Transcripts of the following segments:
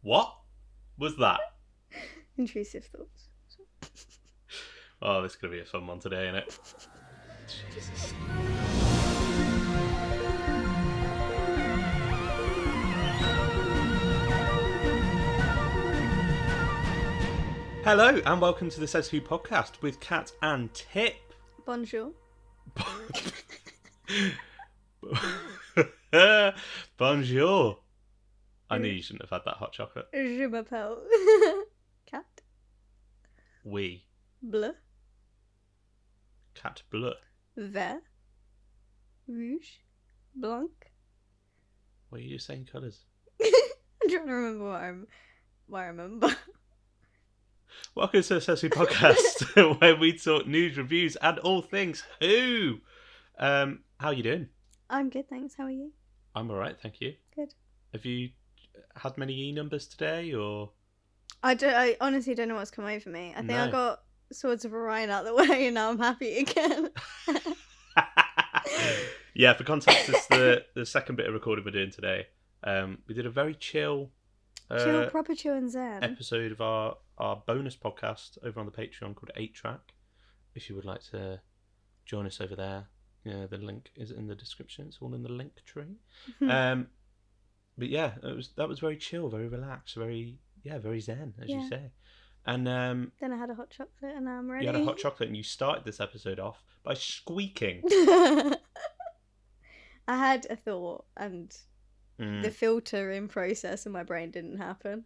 What was that? Intrusive thoughts. Oh, this is going to be a fun one today, isn't it? Jesus. Hello, and welcome to the Says Who podcast with Kat and Tip. Bonjour. Bonjour. I knew you shouldn't have had that hot chocolate. Je m'appelle. Cat. Oui. Bleu. Cat bleu. Vert. Rouge. Blanc. What are you saying colours? I'm trying to remember what I remember. Welcome to the Says Who podcast, where we talk news, reviews, and all things Who. How are you doing? I'm good, thanks. How are you? I'm alright, thank you. Good. Have you had many E numbers today, or? I honestly don't know what's come over me. I think I No. got Swords of Orion out of the way and now I'm happy again. Yeah, for context, it's the second bit of recording we're doing today. We did a very chill, Proper chill and zen. episode of our bonus podcast over on the Patreon called 8 Track. If you would like to join us over there, the link is in the description. It's all in the link tree. But yeah, that was very chill, very relaxed, very zen, as you say. And then I had a hot chocolate and now I'm ready. you had a hot chocolate, and you started this episode off by squeaking. I had a thought and the filtering process in my brain didn't happen.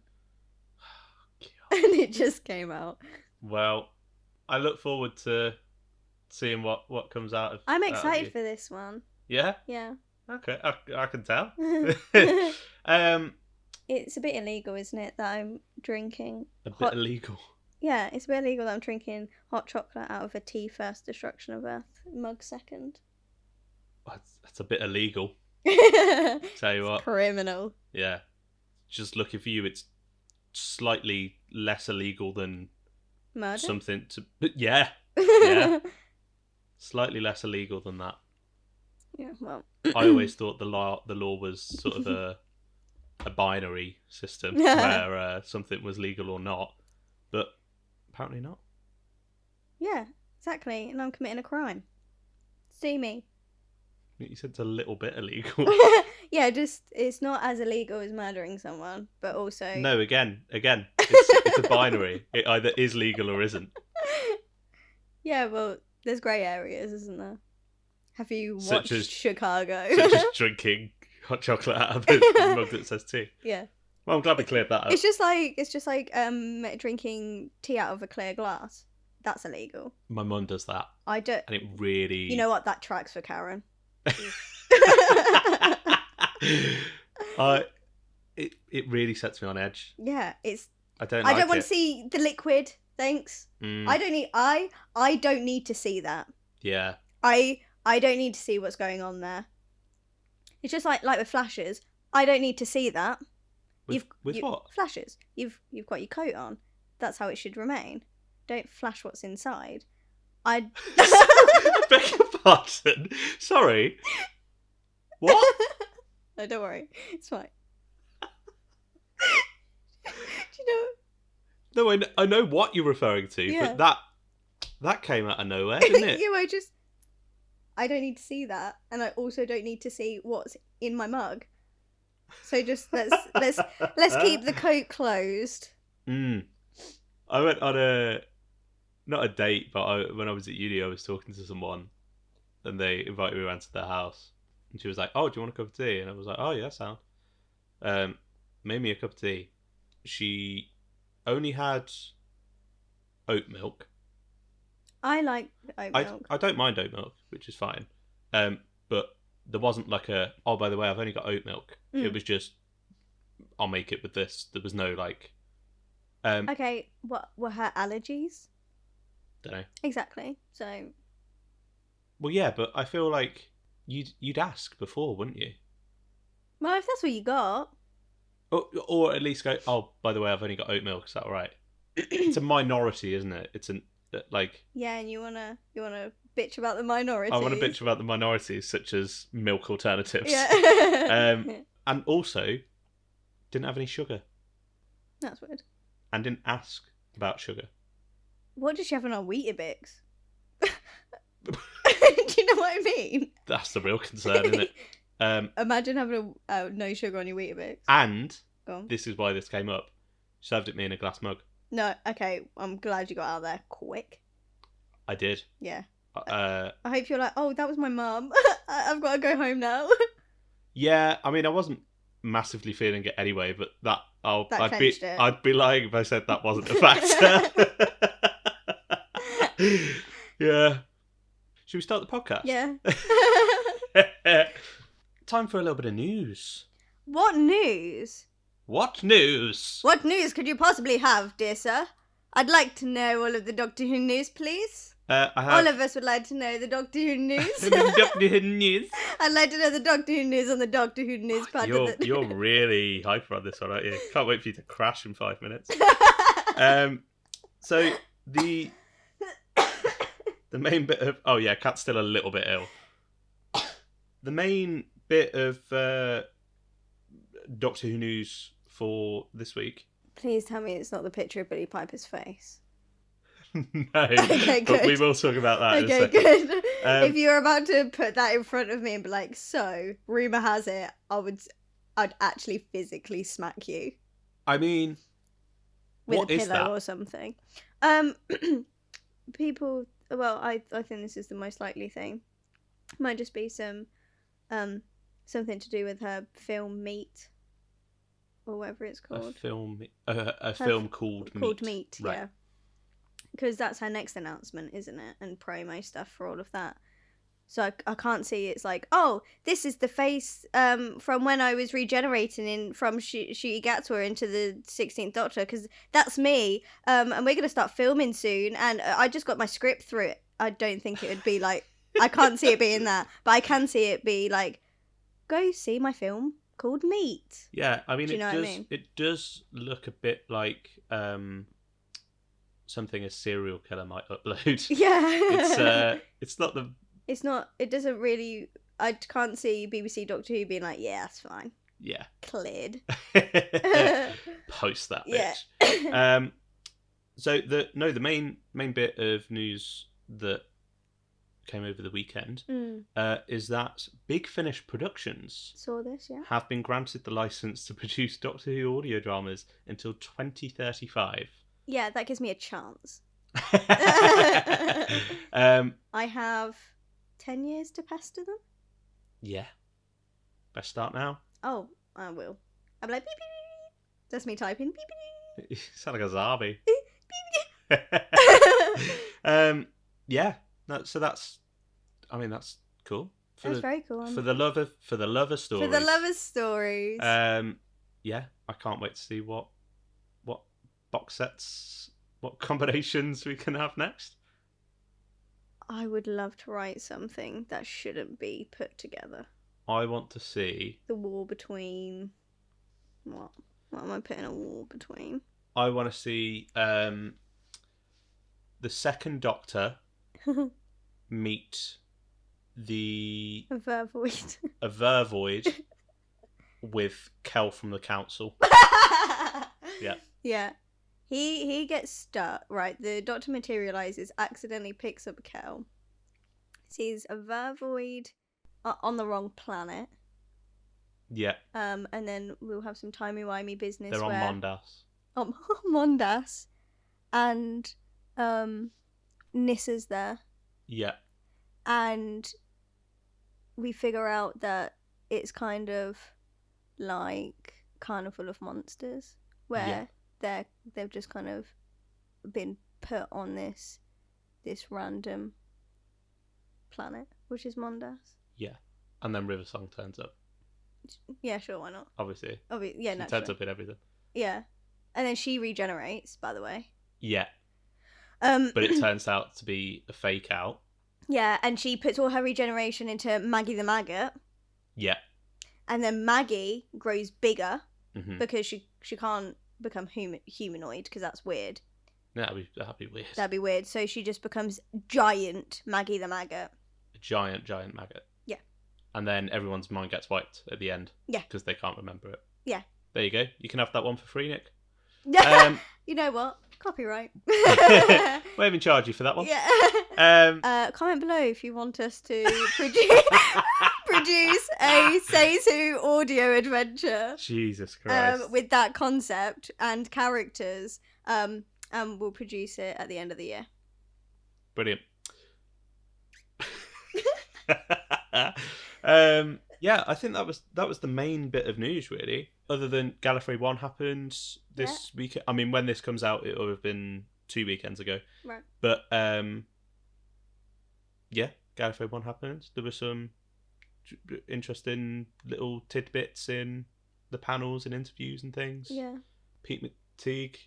And it just came out. Well, I look forward to seeing what comes out of. I'm excited for this one. Yeah. Yeah. Okay, I can tell. It's a bit illegal, isn't it, that I'm drinking A bit illegal. Yeah, it's a bit illegal that I'm drinking hot chocolate out of a tea first, destruction of earth mug second. That's a bit illegal. Tell you what. Criminal. Yeah. Just looking for you, it's slightly less illegal than Murder? something to. But yeah. Yeah. Slightly less illegal than that. Yeah, well. I always thought the law was sort of a binary system where something was legal or not, but apparently not. Yeah, exactly. And I'm committing a crime. See me. You said it's a little bit illegal. Yeah, just it's not as illegal as murdering someone, but also No, again, it's a binary. It either is legal or isn't. Yeah, well, there's grey areas, isn't there? Have you watched Such as- Chicago? Such as drinking hot chocolate out of a mug that says tea. Yeah. Well, I'm glad we cleared that up. It's just like drinking tea out of a clear glass. That's illegal. My mum does that, I don't. and it really. You know what? That tracks for Karen. It really sets me on edge. Yeah, it's. I don't want it. to see the liquid. Thanks. I don't need. I don't need to see that. Yeah. I don't need to see what's going on there. It's just like with flashes. I don't need to see that. With what? Flashes. You've got your coat on. That's how it should remain. Don't flash what's inside. I beg your pardon. Sorry. What? No, don't worry. It's fine. Do you know? No, I know what you're referring to, Yeah. but that came out of nowhere, didn't it? Yeah, I don't need to see that, and I also don't need to see what's in my mug. So just let's keep the coat closed. I went on not a date, but when I was at uni, I was talking to someone, and they invited me around to their house, and she was like, "Oh, do you want a cup of tea?" And I was like, "Oh yeah, sound." Made me a cup of tea. She only had oat milk. I like oat milk. I don't mind oat milk, which is fine. But there wasn't like oh, by the way, I've only got oat milk. It was just, I'll make it with this. There was no like. Okay, what were her allergies? Don't know. Exactly. So. Well, yeah, but I feel like you'd ask before, wouldn't you? Well, if that's what you got. Or at least go, oh, by the way, I've only got oat milk. Is that all right? It's a minority, isn't it? It's like. Yeah, and you wanna bitch about the minorities. I want to bitch about the minorities, such as milk alternatives. Yeah. And also, didn't have any sugar. That's weird. And didn't ask about sugar. What does she have on her Weetabix? Do you know what I mean? That's the real concern, isn't it? Imagine having no sugar on your Weetabix. And this is why this came up. Served it me in a glass mug. No, okay. I'm glad you got out of there quick. I did. Yeah. I hope you're like, oh, that was my mum. I've got to go home now. Yeah, I mean, I wasn't massively feeling it anyway, but I'd be lying if I said that wasn't a factor. Yeah. Should we start the podcast? Yeah. Time for a little bit of news. What news? What news? What news could you possibly have, dear sir? I'd like to know all of the Doctor Who news, please. All of us would like to know the Doctor Who news. The Doctor Who news. I'd like to know the Doctor Who news on the Doctor Who news part. You're really hyper on this one, aren't you? Can't wait for you to crash in 5 minutes. So the main bit of Kat's still a little bit ill. The main bit of Doctor Who news for this week. Please tell me it's not the picture of Billie Piper's face. No, okay, good. But we will talk about that. Okay, good. If you were about to put that in front of me and be like, "So, rumor has it," I'd actually physically smack you. I mean, with what a is pillow that? Or something. People. Well, I think this is the most likely thing. Might just be some, something to do with her film Meat, or whatever it's called. A film called Meat. Right. Yeah. Because that's her next announcement, isn't it? And promo stuff for all of that. So I can't see it's like, oh, this is the face from when I was regenerating from Ncuti Gatwa into the 16th Doctor, because that's me. And we're going to start filming soon. And I just got my script through it. I don't think it would be like, I can't see it being that. But I can see it be like, go see my film called Meat. Yeah, I mean, Do you know what I mean? It does look a bit like something a serial killer might upload. Yeah. It's not the... It's not, it doesn't really, I can't see BBC Doctor Who being like, yeah, that's fine. Yeah. Cleared. Post that Yeah. bitch. So the main bit of news that came over the weekend is that Big Finish Productions saw this, yeah, have been granted the license to produce Doctor Who audio dramas until 2035. Yeah, that gives me a chance. I have 10 years to pester them. Yeah. Best start now. Oh, I will. I'm like, beep, beep, beep. That's me typing. Beep, beep. You sound like a zombie. Yeah. So that's cool. That's very cool. For the lover stories. For the lover stories. Yeah, I can't wait to see what box sets, what combinations we can have next. I would love to write something that shouldn't be put together. I want to see the war between what am I putting a war between? I want to see the second Doctor meet a Vervoid with Kel from the council. Yeah. He gets stuck, right? The Doctor materializes, accidentally picks up Kel, sees a Vervoid on the wrong planet. Yeah. And then we'll have some timey-wimey business. They're on Mondas. Mondas. And Nissa's there. Yeah. And we figure out that it's kind of like Carnival of Monsters, where they've just kind of been put on this random planet, which is Mondas. Yeah. And then River Song turns up. Yeah, sure, why not? Obviously. Yeah, she turns up in everything. Yeah. And then she regenerates, by the way. Yeah. But it turns out to be a fake out. Yeah, and she puts all her regeneration into Maggie the Maggot. Yeah. And then Maggie grows bigger mm-hmm. because she can't become humanoid because that's weird. That'd be weird. That'd be weird. So she just becomes giant Maggie the Maggot. A giant maggot. Yeah. And then everyone's mind gets wiped at the end. Yeah. Because they can't remember it. Yeah. There you go. You can have that one for free, Nick. You know what? Copyright. We'll even charge you for that one. Yeah. Comment below if you want us to produce a Says Who audio adventure. Jesus Christ. With that concept and characters. And we'll produce it at the end of the year. Brilliant. Yeah, I think that was the main bit of news, really. Other than Gallifrey One happened this week. I mean, when this comes out, it will have been 2 weekends ago. Right. But yeah, Gallifrey One happened. There were some interesting little tidbits in the panels and interviews and things. Yeah. Pete McTeague.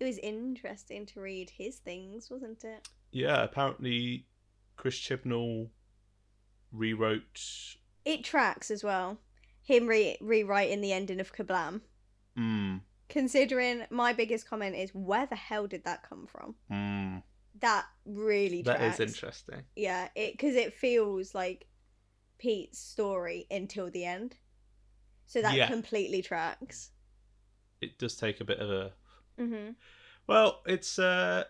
It was interesting to read his things, wasn't it? Yeah, apparently Chris Chibnall rewrote. It tracks as well. Him rewriting the ending of Kablam. Considering my biggest comment is, where the hell did that come from? That really tracks. That is interesting. Yeah, because it feels like Pete's story until the end. So that completely tracks. It does take a bit of a... Mm-hmm. Well, it's... there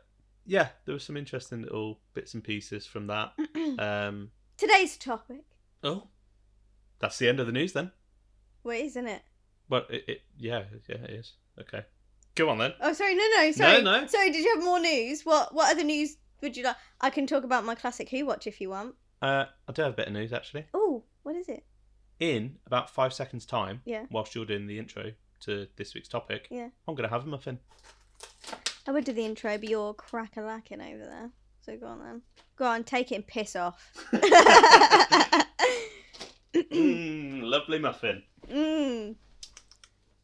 were some interesting little bits and pieces from that. Today's topic. Oh. That's the end of the news then. Wait, isn't it? But it is. Okay. Go on then. Oh, sorry, no, sorry. No. Sorry, did you have more news? What other news would you like? I can talk about my classic Who Watch if you want. I do have a bit of news, actually. Oh, what is it? In about 5 seconds' time, yeah, whilst you're doing the intro to this week's topic, yeah, I'm going to have a muffin. I would do the intro, but you're crack-a-lacking over there. So go on then. Go on, take it and piss off. Lovely muffin.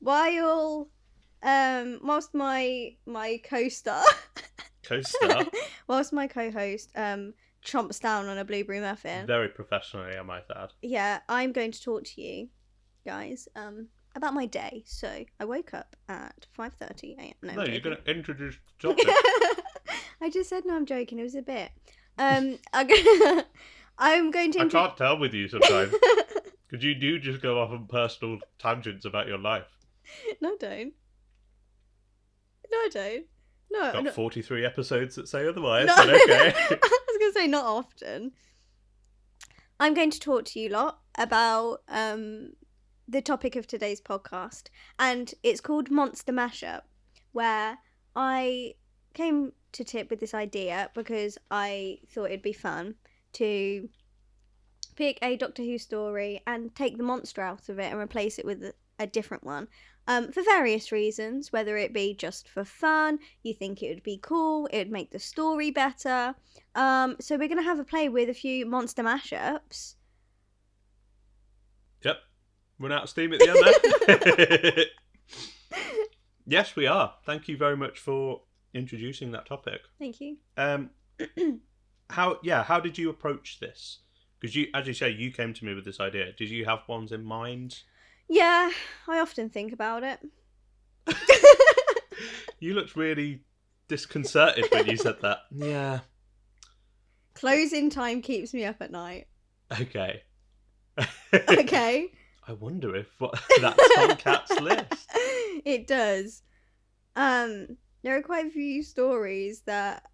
Whilst my co-star whilst my co-host chomps down on a blueberry muffin, very professionally, I might add. Yeah, I'm going to talk to you guys about my day. So I woke up at 5:30 a.m. No, you're going to introduce the topic. I just said no, I'm joking. It was a bit. I'm going to. I can't tell with you sometimes. Because you do just go off on personal tangents about your life. No, I don't. No, Got 43 episodes that say otherwise, no. but okay. I was going to say not often. I'm going to talk to you lot about the topic of today's podcast. And it's called Monster Mashup, where I came to Tip with this idea because I thought it'd be fun to pick a Doctor Who story and take the monster out of it and replace it with a different one. For various reasons, whether it be just for fun, you think it would be cool, it would make the story better. So we're going to have a play with a few monster mashups. Yep. Run out of steam at the end there. Yes, we are. Thank you very much for introducing that topic. Thank you. How did you approach this? Because you, as you say, you came to me with this idea. Did you have ones in mind? Yeah, I often think about it. You looked really disconcerted when you said that. Yeah. Closing time keeps me up at night. Okay. Okay. I wonder if that's on Kat's list. It does. There are quite a few stories that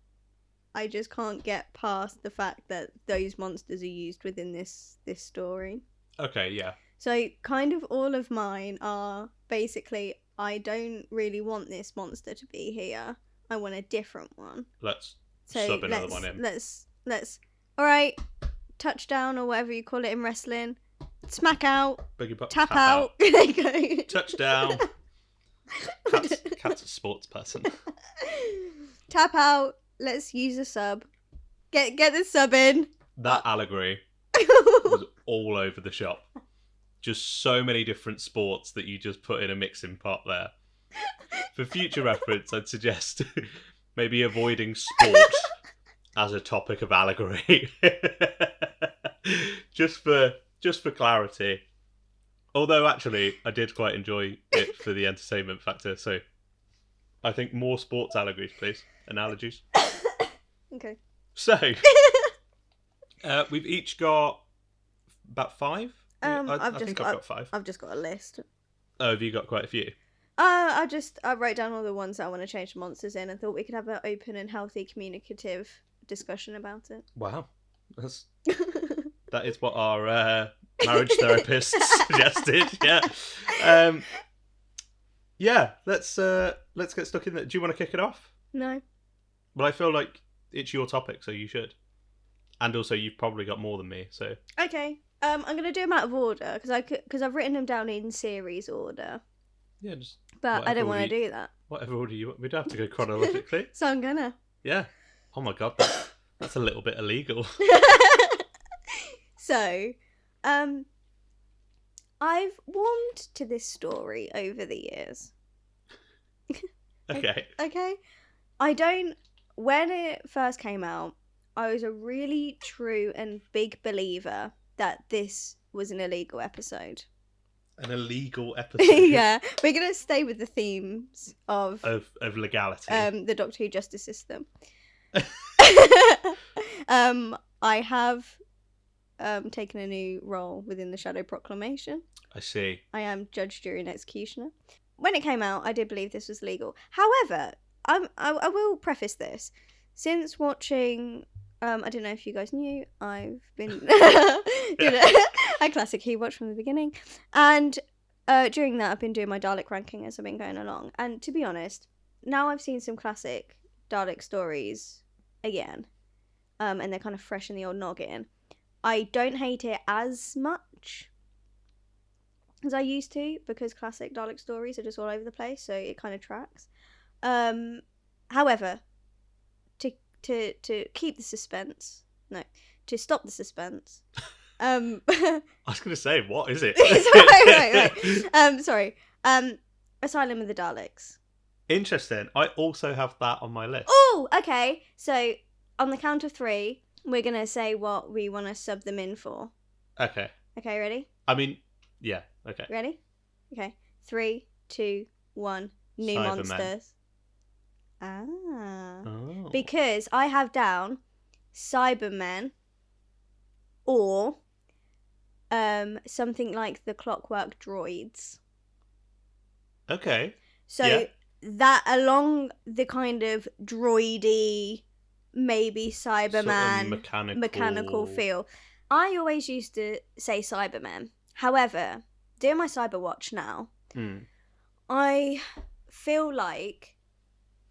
I just can't get past the fact that those monsters are used within this story. Okay, yeah. So kind of all of mine are basically, I don't really want this monster to be here. I want a different one. Let's sub another one in. Let's all right, touchdown or whatever you call it in wrestling. Smack out. Tap out. There you go. Touchdown. Kat's a sports person. Tap out. Let's use a sub. Get the sub in. That allegory was all over the shop. Just so many different sports that you just put in a mixing pot there. For future reference, I'd suggest maybe avoiding sport as a topic of allegory. just for clarity. Although actually I did quite enjoy it for the entertainment factor, so I think more sports allegories, please. Analogies. Okay. So, we've each got about 5. I think I've got 5. I've just got a list. Oh, have you got quite a few? I wrote down all the ones that I want to change the monsters in, and thought we could have an open and healthy communicative discussion about it. Wow, that is what our marriage therapist suggested. Yeah, yeah. Let's get stuck in there. Do you want to kick it off? No. Well, I feel like it's your topic, so you should. And also, you've probably got more than me, so. Okay. I'm gonna do them out of order because I've written them down in series order. Yeah, just. But I don't want to do that. Whatever order you want. We don't have to go chronologically. So I'm gonna. Yeah. Oh my god, that's a little bit illegal. So, I've warmed to this story over the years. Okay. Okay. When it first came out, I was a really true and big believer that this was an illegal episode. An illegal episode. Yeah, we're gonna stay with the themes of legality. The Doctor Who justice system. I have taken a new role within the Shadow Proclamation. I see. I am judge, jury, and executioner. When it came out, I did believe this was legal. However, I will preface this. Since watching, I don't know if you guys knew, I've been a classic Who watch from the beginning, and during that I've been doing my Dalek ranking as I've been going along. And to be honest, now I've seen some classic Dalek stories again, and they're kind of fresh in the old noggin. I don't hate it as much as I used to, because classic Dalek stories are just all over the place, so it kind of tracks. However, to keep the suspense, no, to stop the suspense. I was going to say, what is it? Sorry. Asylum of the Daleks. Interesting. I also have that on my list. Oh, okay. So on the count of 3, we're gonna say what we want to sub them in for. Okay. Okay, ready? I mean, yeah. Okay. Ready? Okay. 3, 2, 1. New Cybermen. monsters. Oh. Because I have down Cybermen or something like the Clockwork Droids. Okay. So yeah. That along the kind of droidy, maybe Cyberman, sort of mechanical feel. I always used to say Cybermen. However, doing my Cyberwatch now, I feel like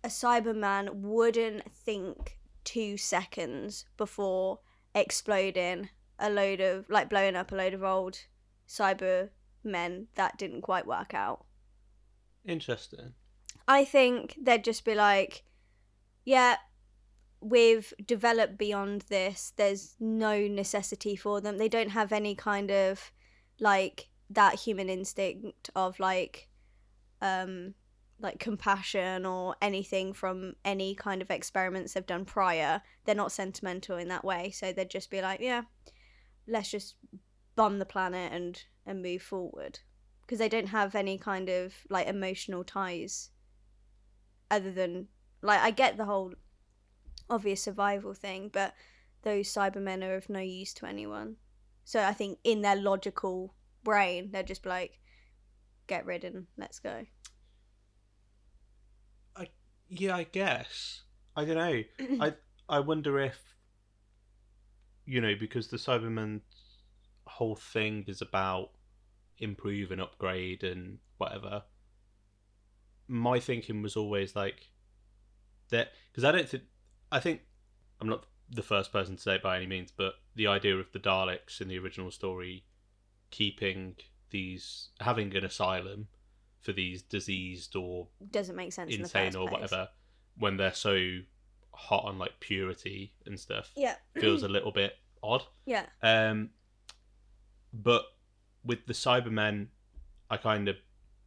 a Cyberman wouldn't think 2 seconds before exploding a load of, like, blowing up a load of old Cybermen that didn't quite work out. Interesting. I think they'd just be like, yeah, we've developed beyond this. There's no necessity for them. They don't have any kind of, like, that human instinct of, like compassion or anything from any kind of experiments they've done prior. They're not sentimental in that way. So they'd just be like, yeah, let's just bomb the planet and move forward. Because they don't have any kind of, like, emotional ties other than, like, I get the whole obvious survival thing, but those Cybermen are of no use to anyone. So I think in their logical brain, they're just like, get rid and let's go. I guess. I don't know. I wonder if, because the Cyberman whole thing is about improve and upgrade and whatever. My thinking was always like that, because I think I'm not the first person to say it by any means, but the idea of the Daleks in the original story having an asylum for these diseased or doesn't make sense insane in the or first whatever, when they're so hot on, like, purity and stuff, feels a little bit odd. Yeah. But with the Cybermen, I kind of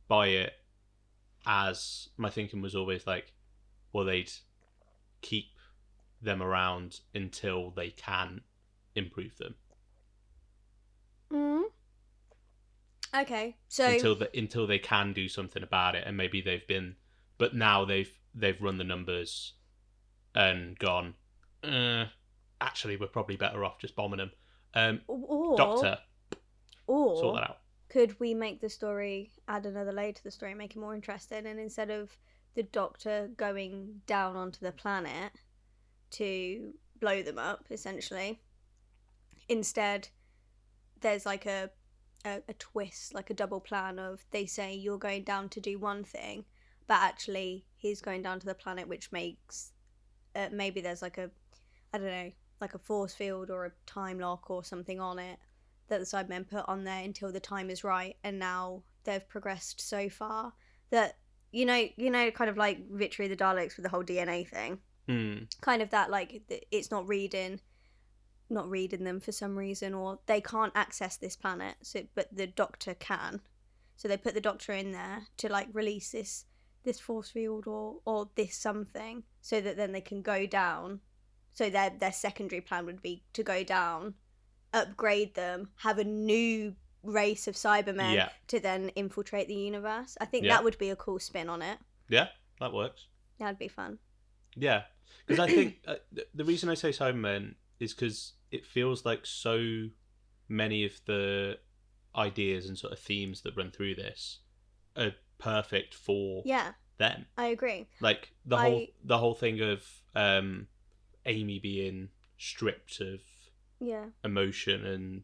buy it, as my thinking was always like, well, they'd keep them around until they can improve them. Okay, so until they can do something about it, and maybe they've been but now they've run the numbers and gone, actually, we're probably better off just bombing them. Or Doctor, sort or that out. could we make the story, add another layer to the story, make it more interesting, and instead of the Doctor going down onto the planet to blow them up, essentially, instead there's like a twist, like a double plan of, they say you're going down to do one thing, but actually he's going down to the planet, which makes maybe there's like a, I don't know, like a force field or a time lock or something on it that the Cybermen put on there until the time is right, and now they've progressed so far that you know kind of like Victory of the Daleks with the whole DNA thing, kind of that, like it's not reading them for some reason, or they can't access this planet, so but the Doctor can, so they put the Doctor in there to like release this force field or this something, so that then they can go down. So their secondary plan would be to go down, upgrade them, have a new race of Cybermen to then infiltrate the universe. I think that would be a cool spin on it. Yeah, that works. That'd be fun. Yeah, because I think the reason I say Cybermen is because it feels like so many of the ideas and sort of themes that run through this are perfect for them. I agree. Like the whole thing of Amy being stripped of emotion and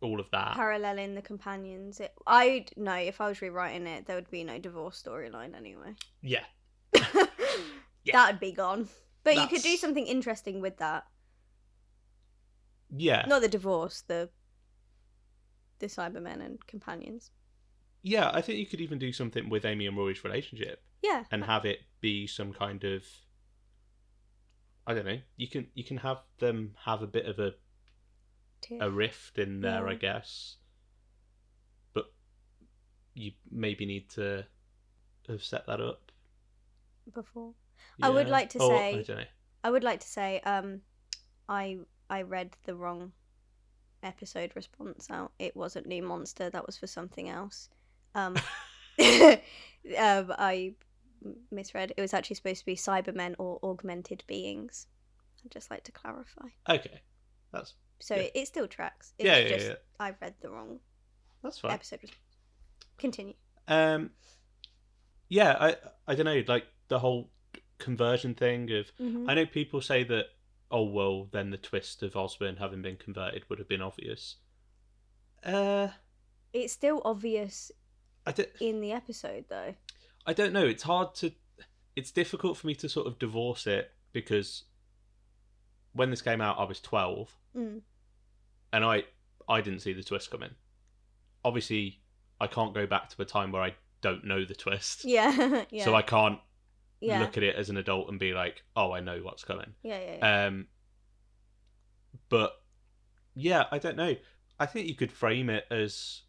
all of that, paralleling the companions. I'd know if I was rewriting it, there would be no divorce storyline anyway. Yeah. That would be gone. But you could do something interesting with that. Yeah. Not the divorce, the Cybermen and companions. Yeah, I think you could even do something with Amy and Rory's relationship. Yeah. And have it be some kind of, I don't know, you can have them have a bit of a rift in there, I guess. But you maybe need to have set that up before. Yeah. I would like to say, I don't know. I would like to say, I read the wrong episode response out. It wasn't New Monster. That was for something else. I misread. It was actually supposed to be Cybermen or augmented beings. I'd just like to clarify. Okay, that's so it still tracks. It's just I read the wrong. That's fine. Episode response. Continue. Yeah, I don't know, like the whole conversion thing of. I know people say that. Oh well, then the twist of Osborn having been converted would have been obvious. It's still obvious in the episode, though. I don't know. It's difficult for me to sort of divorce it because when this came out, I was 12, and I didn't see the twist coming. Obviously, I can't go back to a time where I don't know the twist. Yeah. So I can't look at it as an adult and be like, oh, I know what's coming. Yeah. But yeah, I don't know. I think you could frame it as,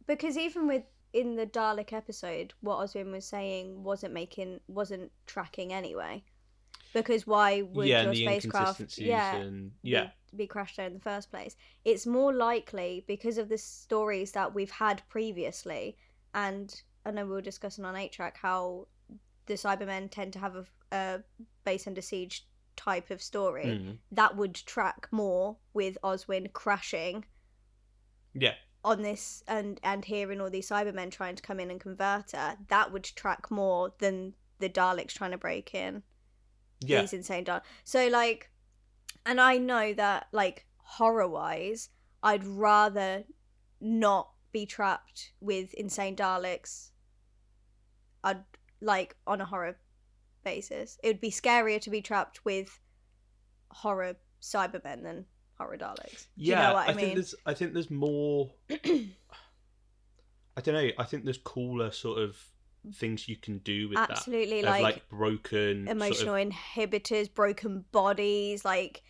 because even in the Dalek episode, what Oswin was saying wasn't tracking anyway. Because why would your spacecraft be crashed there in the first place? It's more likely because of the stories that we've had previously, and I know we were discussing on 8-Track how the Cybermen tend to have a base under siege type of story that would track more with Oswin crashing on this and hearing all these Cybermen trying to come in and convert her. That would track more than the Daleks trying to break in. These insane Daleks. So like, and I know that like horror wise, I'd rather not be trapped with insane Daleks. I'd like on a horror basis. It would be scarier to be trapped with horror Cybermen than horror Daleks. Do you know what I mean? I think there's more. I don't know. I think there's cooler sort of things you can do with absolutely, that. like broken emotional inhibitors, broken bodies, like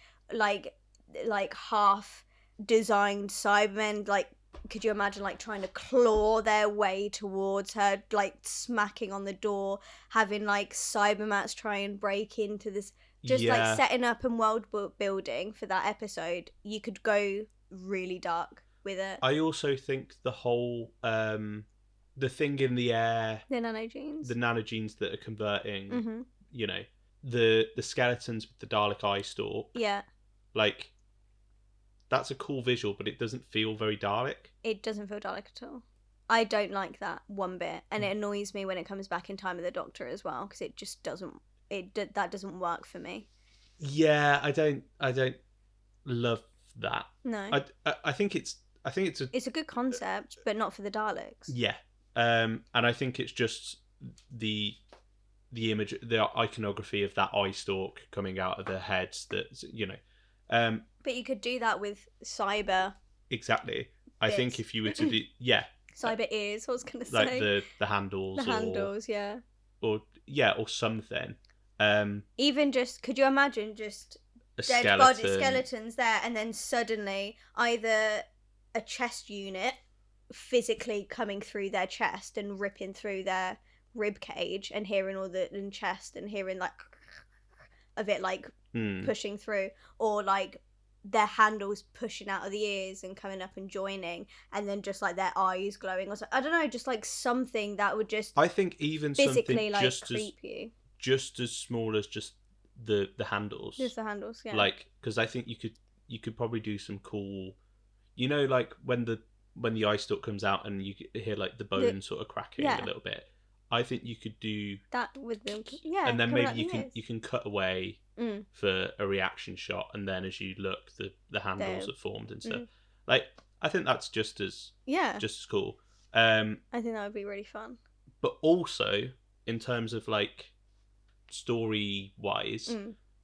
half designed Cybermen. Like, could you imagine like trying to claw their way towards her, like smacking on the door, having like Cybermats try and break into this, just like setting up and world building for that episode. You could go really dark with it. I also think the whole the thing in the air, The nanogenes. the nanogenes that are converting, Mm-hmm. you know, the skeletons with the Dalek eye stalk. Yeah. Like, that's a cool visual, but it doesn't feel very Dalek. It doesn't feel Dalek at all. I don't like that one bit, and it annoys me when it comes back in Time of the Doctor as well, because it just doesn't. That doesn't work for me. Yeah, I don't love that. No. I think it's It's a good concept, but not for the Daleks. yeah. And I think it's just the image, the iconography of that eye stalk coming out of their heads that, you know. But you could do that with cyber. Exactly. I think if you were to do, yeah. Cyber ears, I was going to say. Like the handles. The handles, yeah. Or something. Even just, could you imagine just A dead skeleton. body skeletons there, and then suddenly either a chest unit physically coming through their chest and ripping through their rib cage, and hearing all the in chest and hearing like of it like pushing through, or like their handles pushing out of the ears and coming up and joining, and then just like their eyes glowing, or so, I don't know, just like something that would just I think even physically something like just creep you. Just as small as just the handles. Just the handles, yeah. Like, because I think you could probably do some cool, you know, like when the eye stalk comes out and you hear like the bone sort of cracking a little bit. I think you could do that with them, yeah. And then maybe you can cut away for a reaction shot, and then as you look, the handles are formed and stuff. Like, I think that's just as cool. I think that would be really fun. But also in terms of like story wise,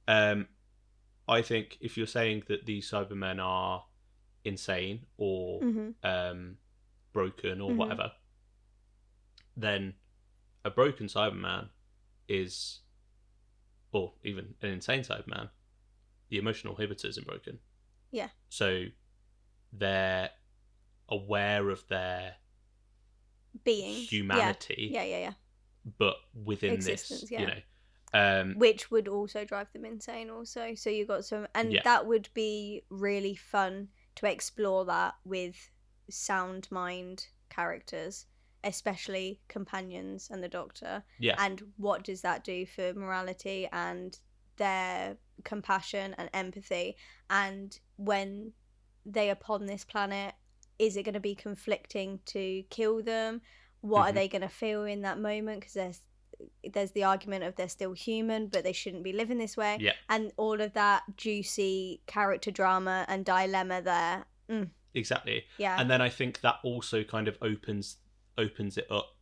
I think if you're saying that these Cybermen are insane or broken or whatever, then a broken Cyberman is, or even an insane Cyberman, the emotional inhibitor isn't broken. Yeah. So they're aware of their being humanity. Yeah. But within existence, this, you know. Which would also drive them insane also. So you got some, and that would be really fun to explore that with sound mind characters, especially companions and the Doctor. Yeah. And what does that do for morality and their compassion and empathy? And when they are upon this planet, is it going to be conflicting to kill them? What are they going to feel in that moment? Because there's the argument of they're still human, but they shouldn't be living this way. Yeah. And all of that juicy character drama and dilemma there. Exactly. Yeah. And then I think that also kind of opens it up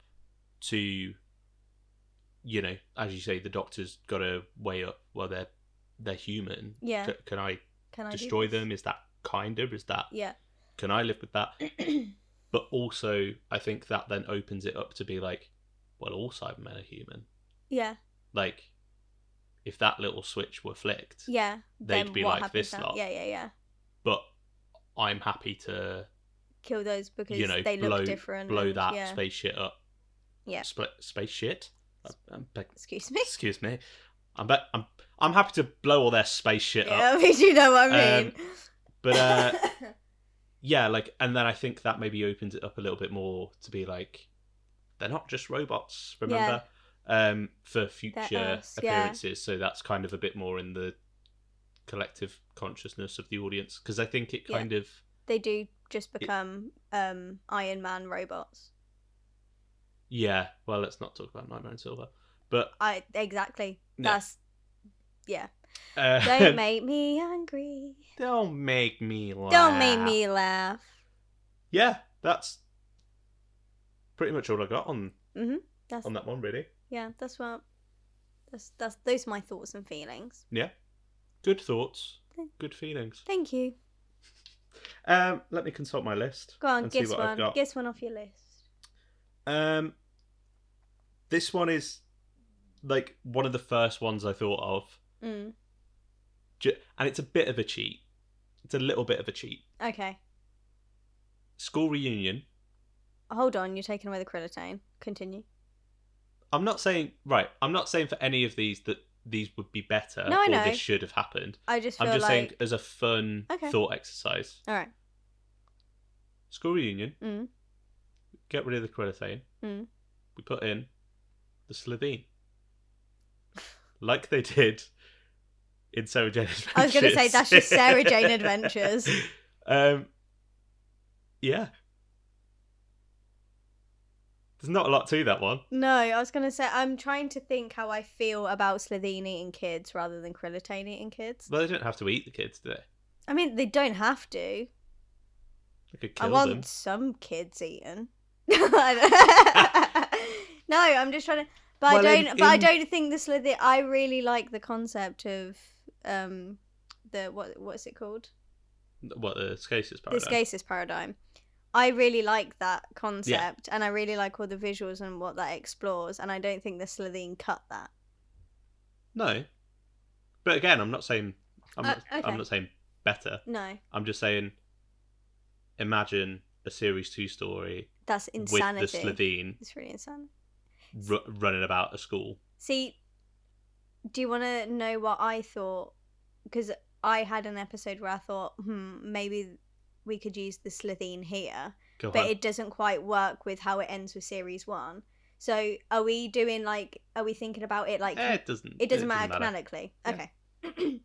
to, you know, as you say, the Doctor's got to weigh up, well, they're human. Yeah. Can I destroy them? Is that kinder? Is that... Yeah. Can I live with that? But also, I think that then opens it up to be like, well, all Cybermen are human. Yeah. Like, if that little switch were flicked, they'd be like this lot. Yeah. But I'm happy to kill those because, you know, they look different. Blow that space shit up. Yeah. Space shit? Excuse me? Excuse me. I'm happy to blow all their space shit up. Yeah, I mean, you know what I mean. But yeah, like, and then I think that maybe opens it up a little bit more to be like, they're not just robots, remember? For future appearances. So that's kind of a bit more in the collective consciousness of the audience, because I think it kind of... They do just become Iron Man robots. Yeah, well, let's not talk about Nightmare in Silver. But exactly. No. That's... Yeah. Don't make me angry. Don't make me laugh. Don't make me laugh. Yeah, that's pretty much all I got on on that one, really. Yeah, that's those are my thoughts and feelings. Yeah. Good thoughts. Good feelings. Thank you. Let me consult my list. Go on, and guess see what one. I've got. Guess one off your list. This one is like one of the first ones I thought of. And it's a bit of a cheat. It's a little bit of a cheat. Okay. School reunion. Hold on, you're taking away the Krillitane. Continue. I'm not saying for any of these that these would be better No, I or know. this should have happened. I'm just saying as a fun thought exercise. All right. School reunion. get rid of the Quillithane. Mm. We put in the Slitheen. Like they did in Sarah Jane Adventures. I was going to say, that's just Sarah Jane Adventures. Yeah. There's not a lot to that one. No, I was going to say, I'm trying to think how I feel about Slitheen eating kids rather than Quillithane eating kids. Well, they don't have to eat the kids, do they? I mean, they don't have to. They could kill I want them. some kids eaten. No, I'm just trying to... But Well, I don't think the Slitheen... I really like the concept of the... What's it called? What, the Scasis paradigm? The Scasis paradigm. I really like that concept, and I really like all the visuals and what that explores, and I don't think the Slitheen cut that. No. But again, I'm not saying... Okay. I'm not saying better. No. I'm just saying, imagine a Series 2 story That's insanity. with the Slitheen It's really insane. running about a school. See, do you want to know what I thought? Because I had an episode where I thought, maybe we could use the Slitheen here, Go but on. it doesn't quite work with how it ends with Series 1. So are we thinking about it like... It doesn't matter canonically. Yeah. Okay.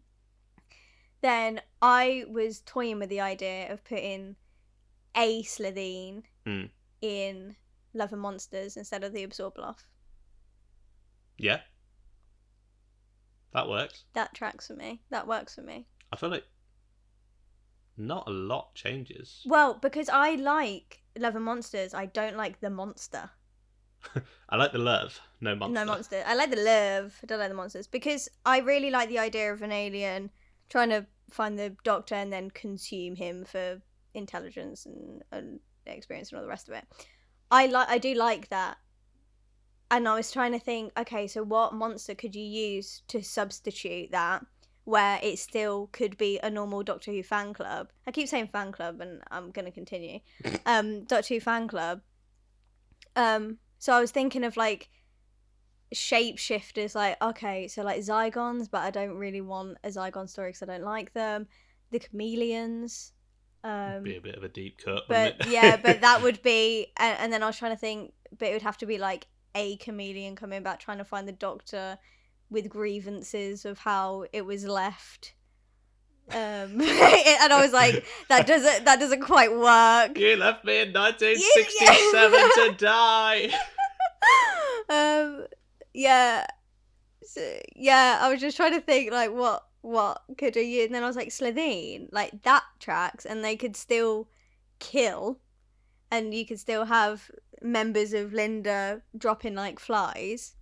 Then I was toying with the idea of putting a Slitheen in Love and Monsters instead of the Absorbloff. Yeah. That works. That tracks for me. That works for me. I feel like not a lot changes. Well, because I like Love and Monsters, I don't like the monster. I like the love, no monster. No monster. I like the love. I don't like the monsters. Because I really like the idea of an alien trying to find the Doctor and then consume him for intelligence and experience and all the rest of it. I do like that. And I was trying to think, okay, so what monster could you use to substitute that, where it still could be a normal Doctor Who fan club? I keep saying fan club, and I'm going to continue. Doctor Who fan club. So I was thinking of like shapeshifters, like, okay, so like Zygons, but I don't really want a Zygon story because I don't like them. The chameleons. Be a bit of a deep cut, But wouldn't it? yeah, but that would be, and then I was trying to think, but it would have to be like a chameleon coming back trying to find the Doctor with grievances of how it was left. And I was like, that doesn't quite work. You left me in 1967 to die. Yeah. So, yeah, I was just trying to think like what could I use, and then I was like, Slitheen, like that tracks, and they could still kill, and you could still have members of Linda dropping like flies.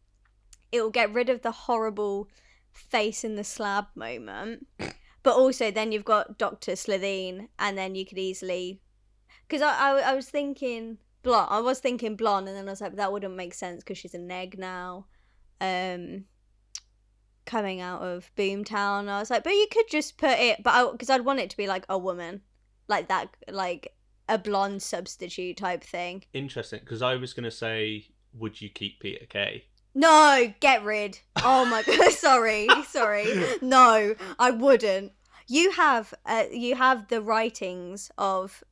It will get rid of the horrible face in the slab moment. But also, then you've got Dr. Slitheen, and then you could easily... Because I was thinking blonde. I was thinking blonde, and then I was like, that wouldn't make sense because she's a neg now. Coming out of Boomtown. I was like, but you could just put it... But because I'd want it to be like a woman. Like that, like a blonde substitute type thing. Interesting, because I was going to say, would you keep Peter Kay? No, get rid. Oh my god, sorry. No, I wouldn't. You have the writings of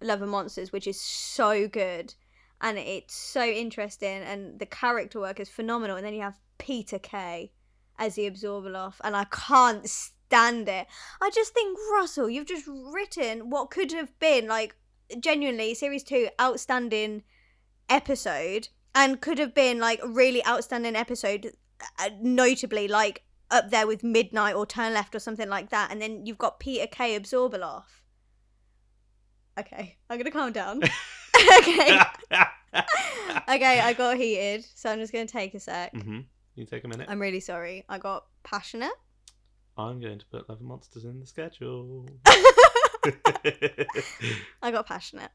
Love and Monsters, which is so good, and it's so interesting, and the character work is phenomenal. And then you have Peter Kay as the Absorbaloff, and I can't stand it. I just think, Russell, you've just written what could have been like genuinely Series 2 outstanding episode. And could have been like a really outstanding episode, notably like up there with Midnight or Turn Left or something like that. And then you've got Peter Kay Absorbaloff. Okay, I'm gonna calm down. Okay, I got heated, so I'm just gonna take a sec. Mm-hmm. You take a minute. I'm really sorry. I got passionate. I'm going to put Love and Monsters in the schedule. I got passionate.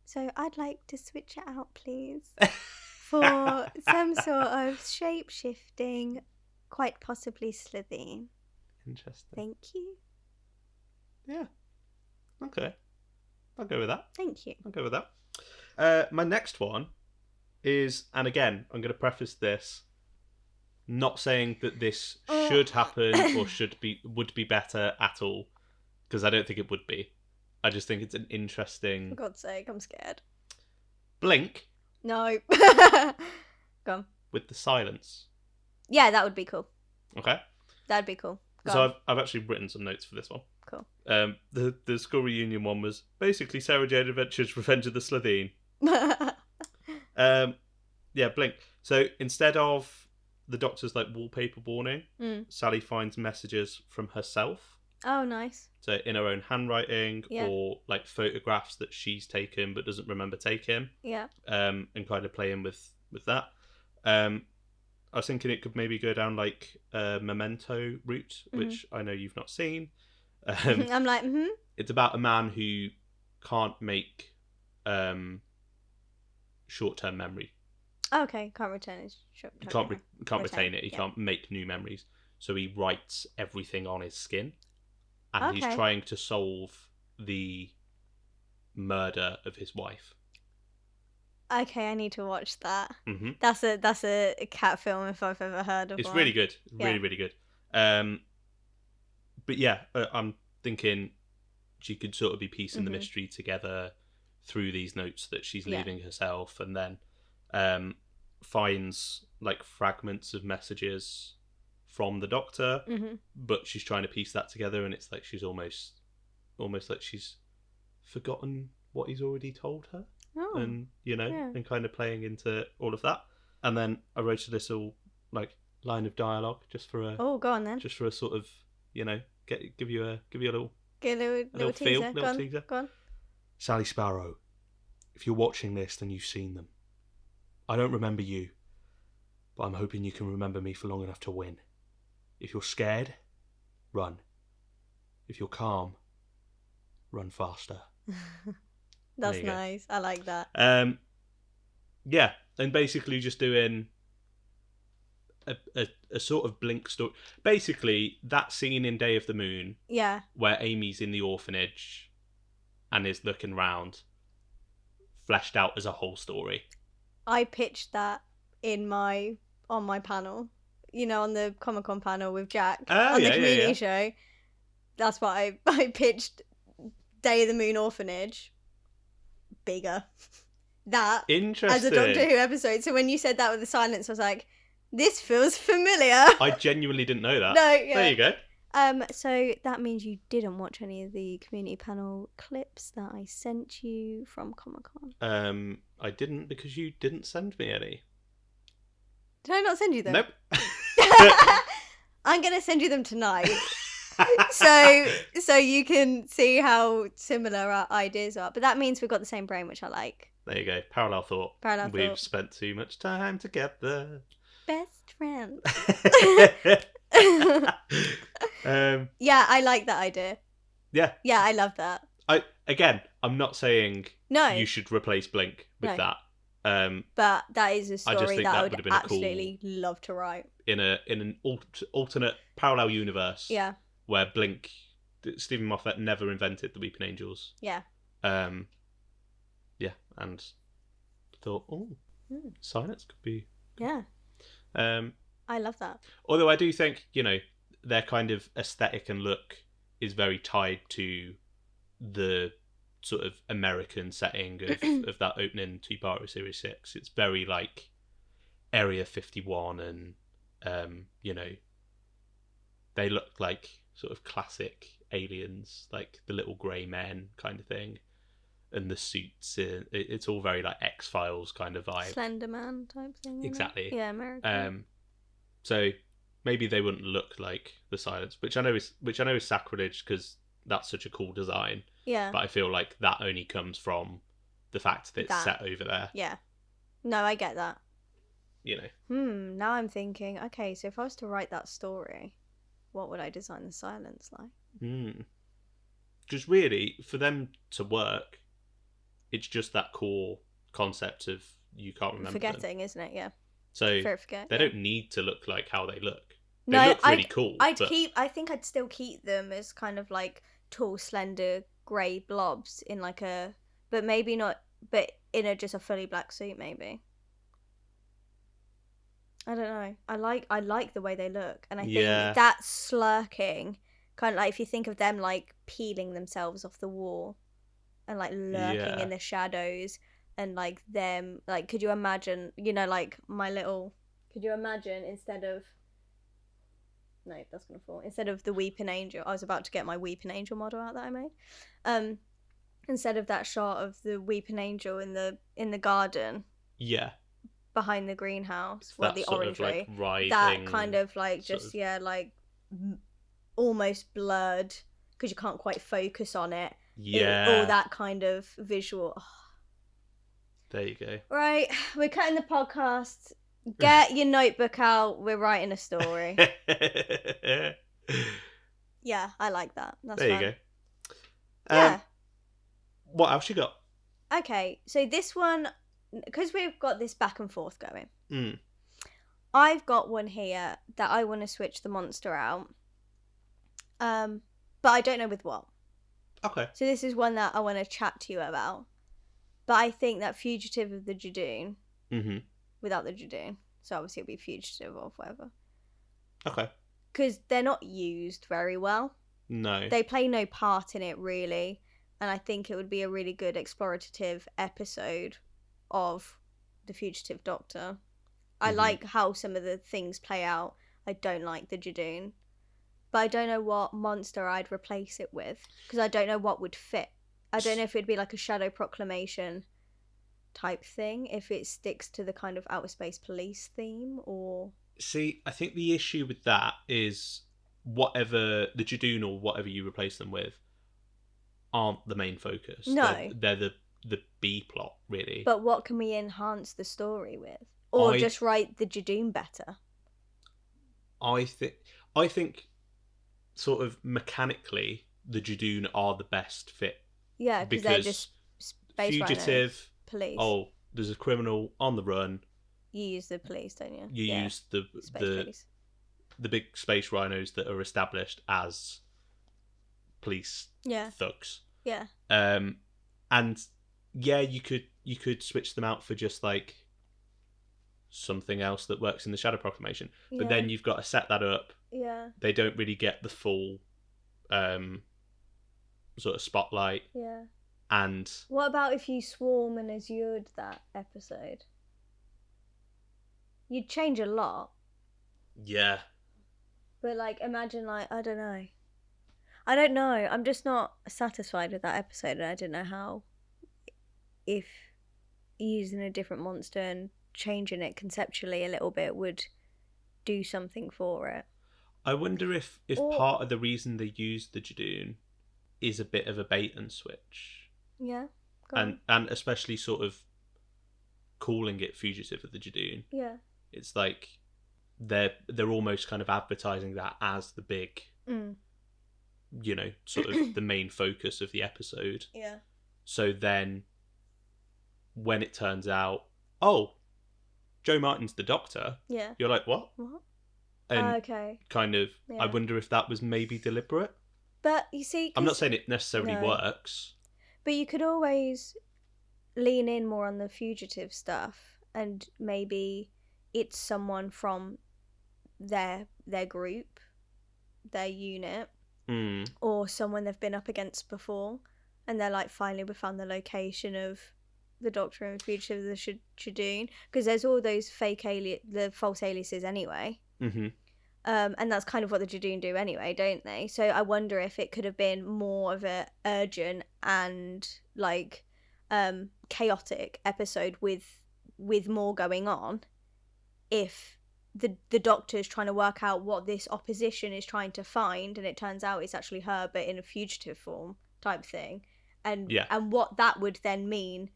So I'd like to switch it out, please, for some sort of shape-shifting, quite possibly Slitheen. Interesting. Thank you. Yeah. Okay. I'll go with that. Thank you. I'll go with that. My next one is, and again, I'm going to preface this, not saying that this should happen or would be better at all, because I don't think it would be. I just think it's an For interesting God's sake, I'm scared. Blink No. Go on. with the silence. Yeah, that would be cool. Okay. That'd be cool. Go So on. I've actually written some notes for this one. Cool. The school reunion one was basically Sarah Jane Adventures Revenge of the Slitheen. Yeah, Blink. So instead of the Doctor's like wallpaper warning, Sally finds messages from herself. Oh, nice. So in her own handwriting, Yeah. or like photographs that she's taken but doesn't remember taking. Yeah. And kind of playing with that. I was thinking it could maybe go down like a Memento route, which I know you've not seen. I'm like, It's about a man who can't make short-term memory. Okay, can't return his short. He can't retain it. He can't make new memories. So he writes everything on his skin, and he's trying to solve the murder of his wife. Okay, I need to watch that. Mm-hmm. That's a cat film if I've ever heard of It's one. really good. Really good. But yeah, I'm thinking she could sort of be piecing the mystery together through these notes that she's leaving herself, and then finds like fragments of messages from the Doctor, but she's trying to piece that together, and it's like she's almost like she's forgotten what he's already told her. And and kind of playing into all of that. And then I wrote a little like line of dialogue just for a go on then. Just for a sort of give you a little little teaser. teaser. Go on. Sally Sparrow, if you're watching this, then you've seen them. I don't remember you, but I'm hoping you can remember me for long enough to win. If you're scared, run. If you're calm, run faster. That's nice. I like that. Yeah, and basically just doing a sort of Blink story. Basically, that scene in Day of the Moon, where Amy's in the orphanage and is looking round, fleshed out as a whole story. I pitched that on my panel, on the Comic-Con panel with Jack on the community show. That's what I pitched. Day of the Moon orphanage. Bigger. That interesting as a Doctor Who episode. So when you said that with the silence, I was like, this feels familiar. I genuinely didn't know that. No, yeah. There you go. So that means you didn't watch any of the community panel clips that I sent you from Comic-Con. I didn't, because you didn't send me any. Did I not send you them? Nope. I'm gonna send you them tonight. So you can see how similar our ideas are. But that means we've got the same brain, which I like. There you go. Parallel thought. We've spent too much time together. Best friends. Yeah, I like that idea. Yeah. Yeah, I love that. I'm not saying you should replace Blink with that. But that is a story that I would been absolutely love to write. In an alternate parallel universe. Yeah. Where Blink, Stephen Moffat never invented the Weeping Angels. Yeah. Yeah, and thought, silence could be. Yeah. I love that. Although I do think, their kind of aesthetic and look is very tied to the sort of American setting of that opening two-part of Series 6. It's very like Area 51 and, they look like sort of classic aliens, like the little grey men kind of thing. And the suits, it's all very like X-Files kind of vibe. Slender Man type thing. Exactly. Yeah, American. So maybe they wouldn't look like the silence, which I know is sacrilege because that's such a cool design. Yeah. But I feel like that only comes from the fact that it's set over there. Yeah. No, I get that. Now I'm thinking, okay, so if I was to write that story, what would I design the silence like? Just really, for them to work, it's just that core concept of you can't remember forgetting, them. Isn't it? Yeah. So they don't need to look like how they look. They look really cool. I think I'd still keep them as kind of like tall, slender, grey blobs in like but maybe not, but in just a fully black suit maybe. I don't know. I like the way they look, and I think that slurking, kind of like if you think of them like peeling themselves off the wall, and like lurking Yeah. in the shadows, and like them, like, could you imagine, like could you imagine instead of the weeping angel, I was about to get my weeping angel model out that I made, instead of that shot of the weeping angel in the garden Yeah. behind the greenhouse, That the sort of, orangery, like, writhing, that kind of like sort just of- like almost blurred because you can't quite focus on it. All Yeah. that kind of visual. Oh. There you go. Right, we're cutting the podcast. Get your notebook out. We're writing a story. Yeah, I like that. That's there fun. you go. Yeah. What else you got? Okay, so this one, because we've got this back and forth going, Mm. I've got one here that I want to switch the monster out. But I don't know with what. Okay. So this is one that I want to chat to you about. But I think that Fugitive of the Judoon, without the Judoon, so obviously it'll be Fugitive or whatever. Okay. Because they're not used very well. No. They play no part in it, really. And I think it would be a really good explorative episode of the Fugitive Doctor. I like how some of the things play out. I don't like the Judoon. But I don't know what monster I'd replace it with. Because I don't know what would fit. I don't know if it'd be like a Shadow Proclamation type thing. If it sticks to the kind of Outer Space Police theme, or... See, I think the issue with that is whatever the Judoon or whatever you replace them with aren't the main focus. No. They're the B plot, really. But what can we enhance the story with? Or just write the Judoon better? I think sort of mechanically the Judoon are the best fit. Yeah, because they're just space Fugitive, police. Oh, there's a criminal on the run. You use the police, don't you? You use the police. The big space rhinos that are established as police thugs. Yeah. And yeah, you could switch them out for just like something else that works in the Shadow Proclamation. But then you've got to set that up. Yeah. They don't really get the full sort of spotlight. Yeah. And what about if you swarm and Azured that episode? You'd change a lot. Yeah. But like, imagine like, I don't know. I'm just not satisfied with that episode, and I don't know how. If using a different monster and changing it conceptually a little bit would do something for it. I wonder if part of the reason they used the Judoon is a bit of a bait and switch. Yeah. And especially sort of calling it Fugitive of the Judoon. Yeah. It's like they're almost kind of advertising that as the big, sort of the main focus of the episode. Yeah. So then, when it turns out, oh, Joe Martin's the Doctor. Yeah. You're like, what? What? And okay. kind of, I wonder if that was maybe deliberate. But you see, I'm not saying it necessarily works. But you could always lean in more on the Fugitive stuff, and maybe it's someone from their group, their unit, or someone they've been up against before, and they're like, finally we found the location of the Doctor and Fugitive of the Judoon, because there's all those the false aliases anyway. And that's kind of what the Judoon do anyway, don't they? So I wonder if it could have been more of a urgent and like chaotic episode with more going on, if the Doctor's trying to work out what this opposition is trying to find, and it turns out it's actually her but in a fugitive form type thing, and what that would then mean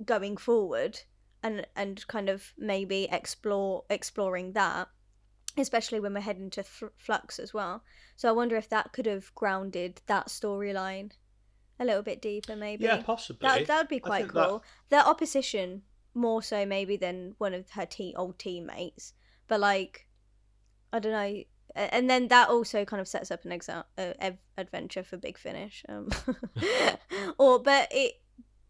going forward, and kind of maybe exploring that, especially when we're heading to Flux as well. So I wonder if that could have grounded that storyline a little bit deeper, maybe. Yeah, possibly. That would be quite cool. Their opposition more so maybe than one of her old teammates, but like, I don't know. And then that also kind of sets up an adventure for Big Finish.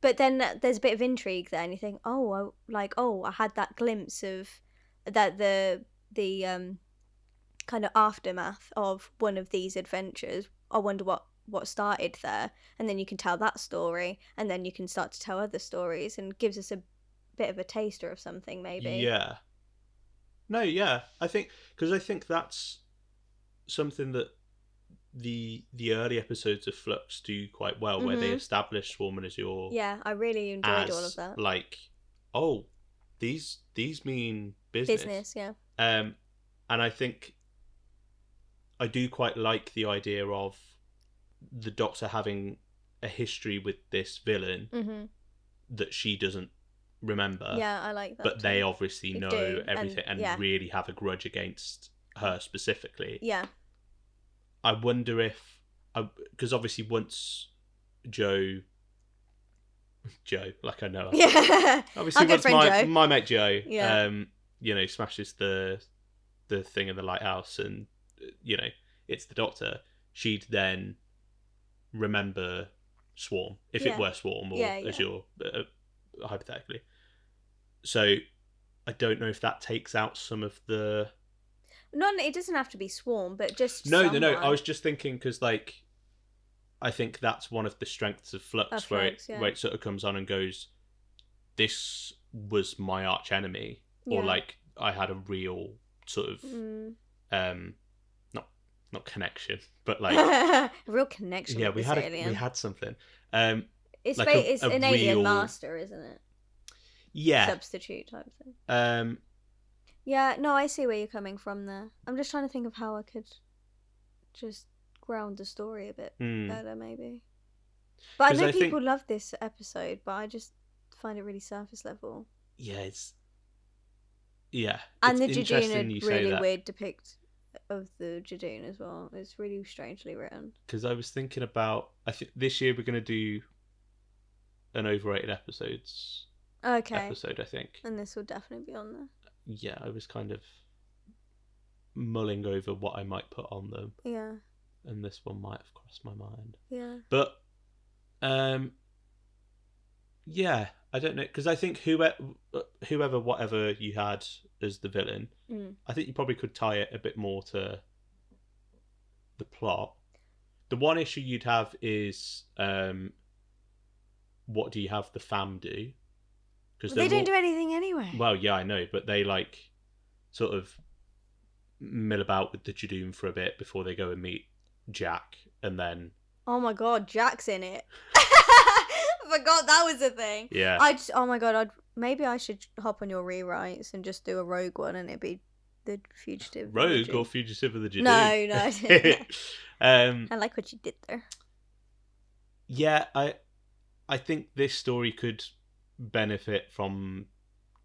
But then there's a bit of intrigue there, and you think, I had that glimpse of that the kind of aftermath of one of these adventures. I wonder what started there, and then you can tell that story, and then you can start to tell other stories, and gives us a bit of a taster of something, maybe. Yeah. No, yeah. I think that's something that the early episodes of Flux do quite well, where they establish Swarm and Azure. Yeah, I really enjoyed all of that. Like, oh, these mean business. Business, yeah. And I think I do quite like the idea of the Doctor having a history with this villain that she doesn't remember. Yeah, I like that. But too. they obviously know everything and yeah. really have a grudge against her specifically. Yeah. I wonder if, because obviously once Joe, like I know her. Yeah. Obviously Our good once friend my mate Joe, Yeah. Smashes the thing in the lighthouse, and it's the Doctor, she'd then remember Swarm if it were Swarm or Azure, hypothetically. So I don't know if that takes out some of the. It doesn't have to be Swarm, but just No. someone. I was just thinking because, like, I think that's one of the strengths of Flux, where it sort of comes on and goes, "This was my arch enemy," or like I had a real sort of, not connection, but like a real connection. Yeah, with we this had alien. we had something. It's like it's a an real alien master, isn't it? Yeah. Substitute type thing. Yeah, no, I see where you're coming from there. I'm just trying to think of how I could just ground the story a bit better, maybe. But I know people love this episode, but I just find it really surface level. Yeah, and it's the Judoon interesting are really weird depict of the Judoon as well. It's really strangely written. Because I was thinking about, I think this year we're going to do an overrated episode, I think. And this will definitely be on there. Yeah, I was kind of mulling over what I might put on them. Yeah. And this one might have crossed my mind. Yeah. But, yeah, I don't know. Because I think whoever, whatever you had as the villain, I think you probably could tie it a bit more to the plot. The one issue you'd have is, what do you have the fam do? Because they don't do anything anyway. Well, yeah, I know, but they like sort of mill about with the Judoon for a bit before they go and meet Jack, and then. Oh my god, Jack's in it! I forgot that was a thing. Yeah. Oh my god, maybe I should hop on your rewrites and just do a Rogue one, and it'd be the Fugitive. Rogue or Fugitive of the Judoon? No, I didn't. I like what you did there. Yeah, I think this story could benefit from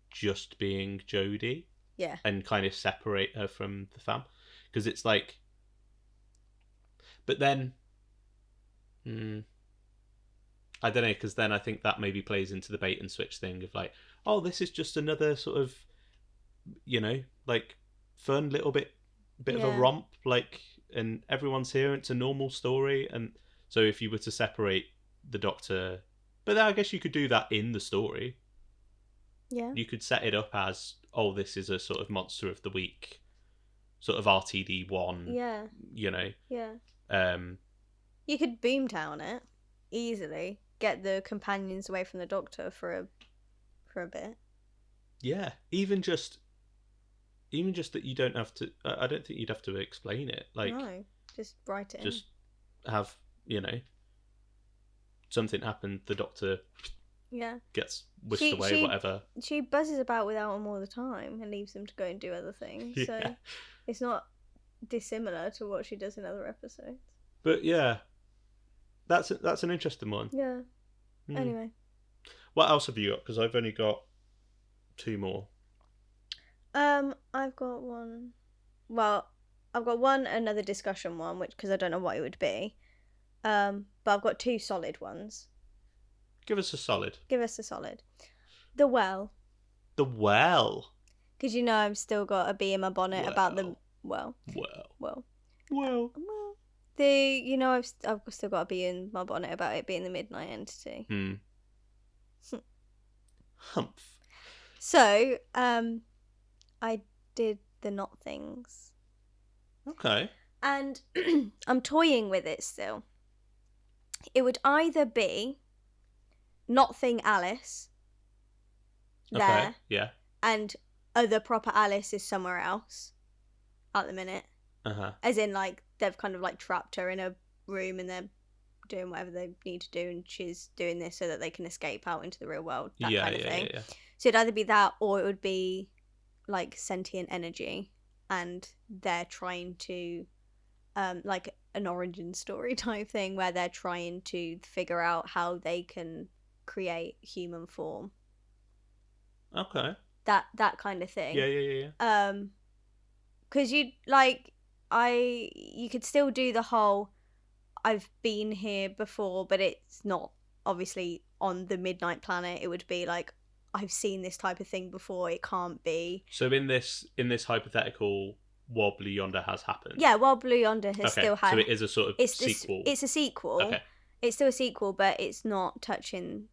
just being Jodie, and kind of separate her from the fam, because it's like, but then I don't know, because then I think that maybe plays into the bait and switch thing of like, oh, this is just another sort of, like fun little bit of a romp, like, and everyone's here, it's a normal story. And so if you were to separate the Doctor, but then I guess you could do that in the story. Yeah. You could set it up as, oh, this is a sort of monster of the week, sort of RTD1. Yeah. Yeah. You could boomtown it easily. Get the companions away from the Doctor for a bit. Yeah. Even just that you don't have to. I don't think you'd have to explain it. Like, no, just write it. Just have something happened. The Doctor. Yeah. Gets whisked away, whatever. She buzzes about without them all the time and leaves them to go and do other things. Yeah. So it's not dissimilar to what she does in other episodes. But yeah, that's an interesting one. Yeah. Anyway. What else have you got? Because I've only got 2 more. I've got one. Well, I've got another discussion one, because I don't know what it would be. But I've got 2 solid ones. Give us a solid. The Well. The Well? Because I've still got a bee in my bonnet about the Well. I've still got a bee in my bonnet about it being the Midnight Entity. Humph. So, I did the Not Things. Okay. And I'm toying with it still. it would either be not thing Alice there, Okay. Yeah. and the proper Alice is somewhere else at the minute. As in, like, they've kind of like trapped her in a room and they're doing whatever they need to do, and she's doing this so that they can escape out into the real world, that kind of thing. Yeah. So it'd either be that, or it would be like sentient energy, and they're trying to like an origin story type thing where they're trying to figure out how they can create human form. Okay. That kind of thing. Yeah. Because you could still do the whole I've been here before, but it's not obviously on the Midnight Planet. It would be like, I've seen this type of thing before, it can't be. So in this hypothetical, While Blue Yonder has happened. Yeah, While Blue Yonder has still had. So it is a sort of sequel. It's a sequel. Okay. It's still a sequel, but it's not touching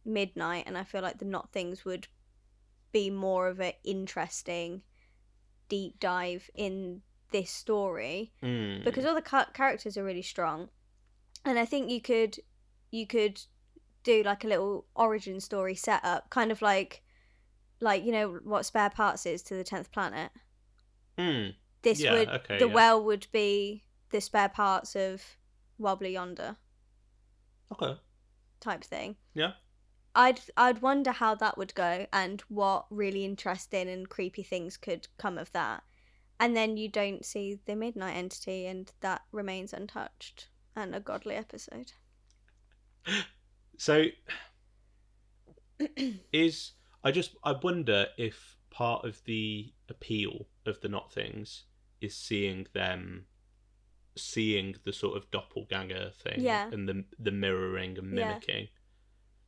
Midnight, and I feel like the Not Things would be more of an interesting deep dive in this story, because all the characters are really strong, and I think you could do like a little origin story setup, kind of like you know what Spare Parts is to the 10th Planet. Well would be the spare parts of While Blue Yonder. Okay. Type thing. Yeah. I'd wonder how that would go and what really interesting and creepy things could come of that. And then you don't see the Midnight Entity, and that remains untouched and a godly episode. So I wonder if part of the appeal of the Not Things is seeing the sort of doppelganger thing, and the mirroring and mimicking. Yeah.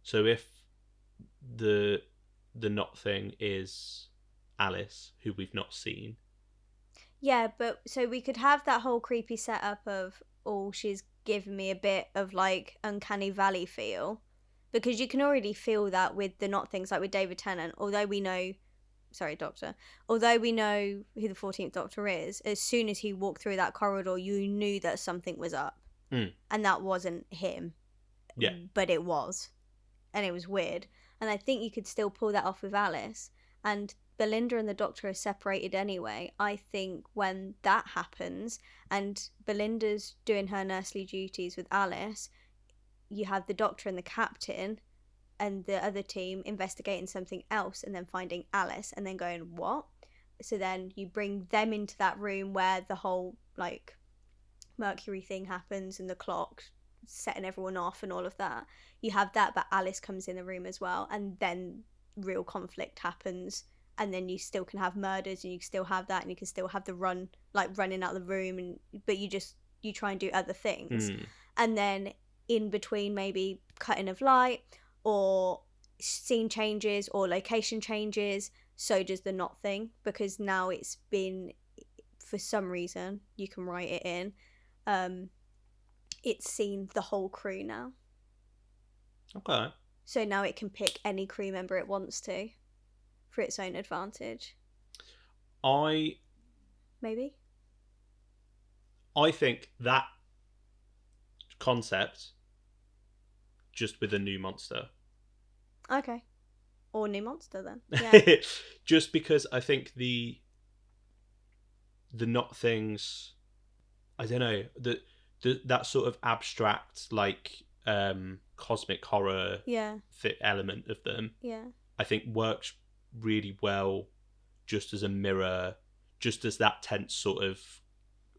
So if the Not Thing is Alice, who we've not seen. Yeah, but so we could have that whole creepy setup of, she's given me a bit of like Uncanny Valley feel, because you can already feel that with the Not Things, like with David Tennant. Although we know who the 14th Doctor is, as soon as he walked through that corridor, you knew that something was up, and that wasn't him. Yeah, but it was, and it was weird. And I think you could still pull that off with Alice. And Belinda and the Doctor are separated anyway. I think when that happens and Belinda's doing her nursery duties with Alice, you have the Doctor and the Captain and the other team investigating something else and then finding Alice and then going, what? So then you bring them into that room where the whole like Mercury thing happens and the clock setting everyone off and all of that. You have that, but Alice comes in the room as well, and then real conflict happens, and then you still can have murders, and you can still have that, and you can still have the running out of the room, but you try and do other things. And then in between, maybe cutting of light or scene changes or location changes, so does the Not Thing, because now it's been, for some reason, you can write it in, it's seen the whole crew now. Okay. So now it can pick any crew member it wants to for its own advantage. I think that concept, just with a new monster. Okay. Or new monster then. Yeah. Just because I think the Not Things, I don't know, that sort of abstract, like cosmic horror element of them, I think works really well just as a mirror, just as that tense sort of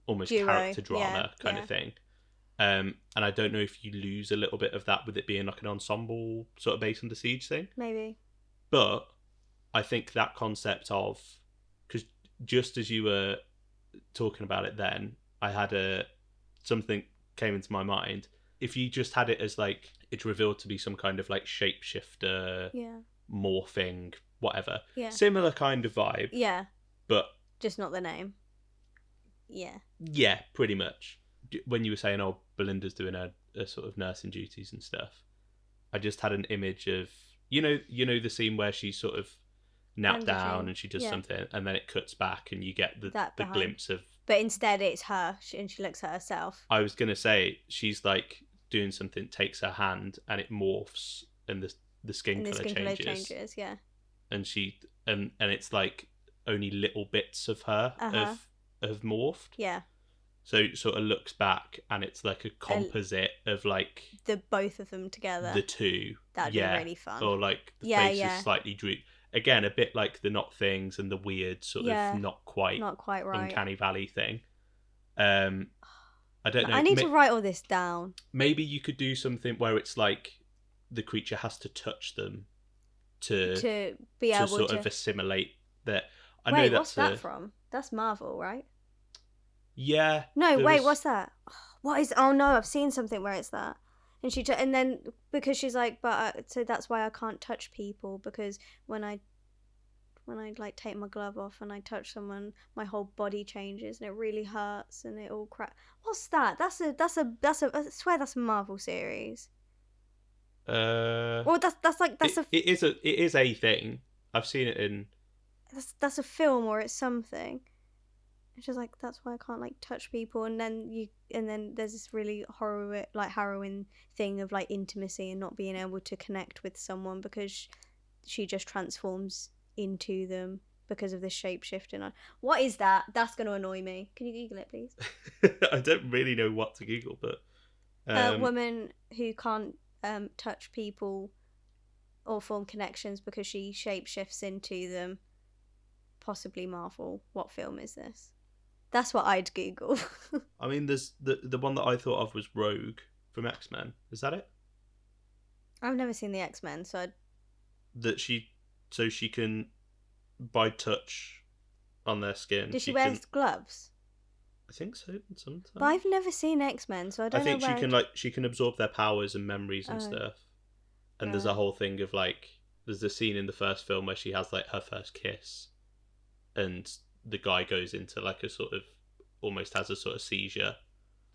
almost duo, character drama kind of thing. And I don't know if you lose a little bit of that with it being like an ensemble sort of based on the Siege thing. Maybe. But I think that concept of, because just as you were talking about it then, I had something came into my mind. If you just had it as like, it's revealed to be some kind of like shapeshifter, morphing, whatever. Yeah. Similar kind of vibe. Yeah. But just not the name. Yeah. Yeah, pretty much. When you were saying, Belinda's doing a sort of nursing duties and stuff, I just had an image of, you know the scene where she's sort of napped down and she does something, and then it cuts back and you get the glimpse of. But instead it's her, and she looks at herself. I was going to say, she's like doing something, takes her hand, and it morphs, and the skin And the color skin colour changes. changes, yeah. And she and it's like only little bits of her have morphed. Yeah. So it sort of looks back, and it's like a composite of like the both of them together. The two. That'd be really fun. Or like the face is slightly drooped. Again, a bit like the Not Things and the weird sort of not quite right Uncanny Valley thing. I don't know. I need to write all this down. Maybe you could do something where it's like the creature has to touch them to be able to sort of assimilate that. Wait, what's that from? That's Marvel, right? Yeah. No, wait, what's that? What is? Oh no, I've seen something where it's that, and then because she's like, so that's why I can't touch people, because when I like take my glove off and I touch someone, my whole body changes and it really hurts and it all crack. What's that? That's a. I swear that's a Marvel series. Well, it is a thing. I've seen it in. That's a film or it's something. It's just like, that's why I can't like touch people, and then there's this really harrowing thing of like intimacy and not being able to connect with someone because she just transforms into them because of this shape-shifting. What is that? That's going to annoy me. Can you Google it, please? I don't really know what to Google, but a woman who can't touch people or form connections because she shape-shifts into them. Possibly Marvel. What film is this? That's what I'd Google. I mean, there's the one that I thought of was Rogue from X-Men. Is that it? I've never seen the X-Men, so she can, by touch on their skin. Does she wear gloves? I think so. Sometimes. But I've never seen X-Men, so I don't know. I think she can absorb their powers and memories and stuff. And there's a whole thing of like, there's the scene in the first film where she has like her first kiss, and the guy goes into like a sort of, almost has a sort of seizure.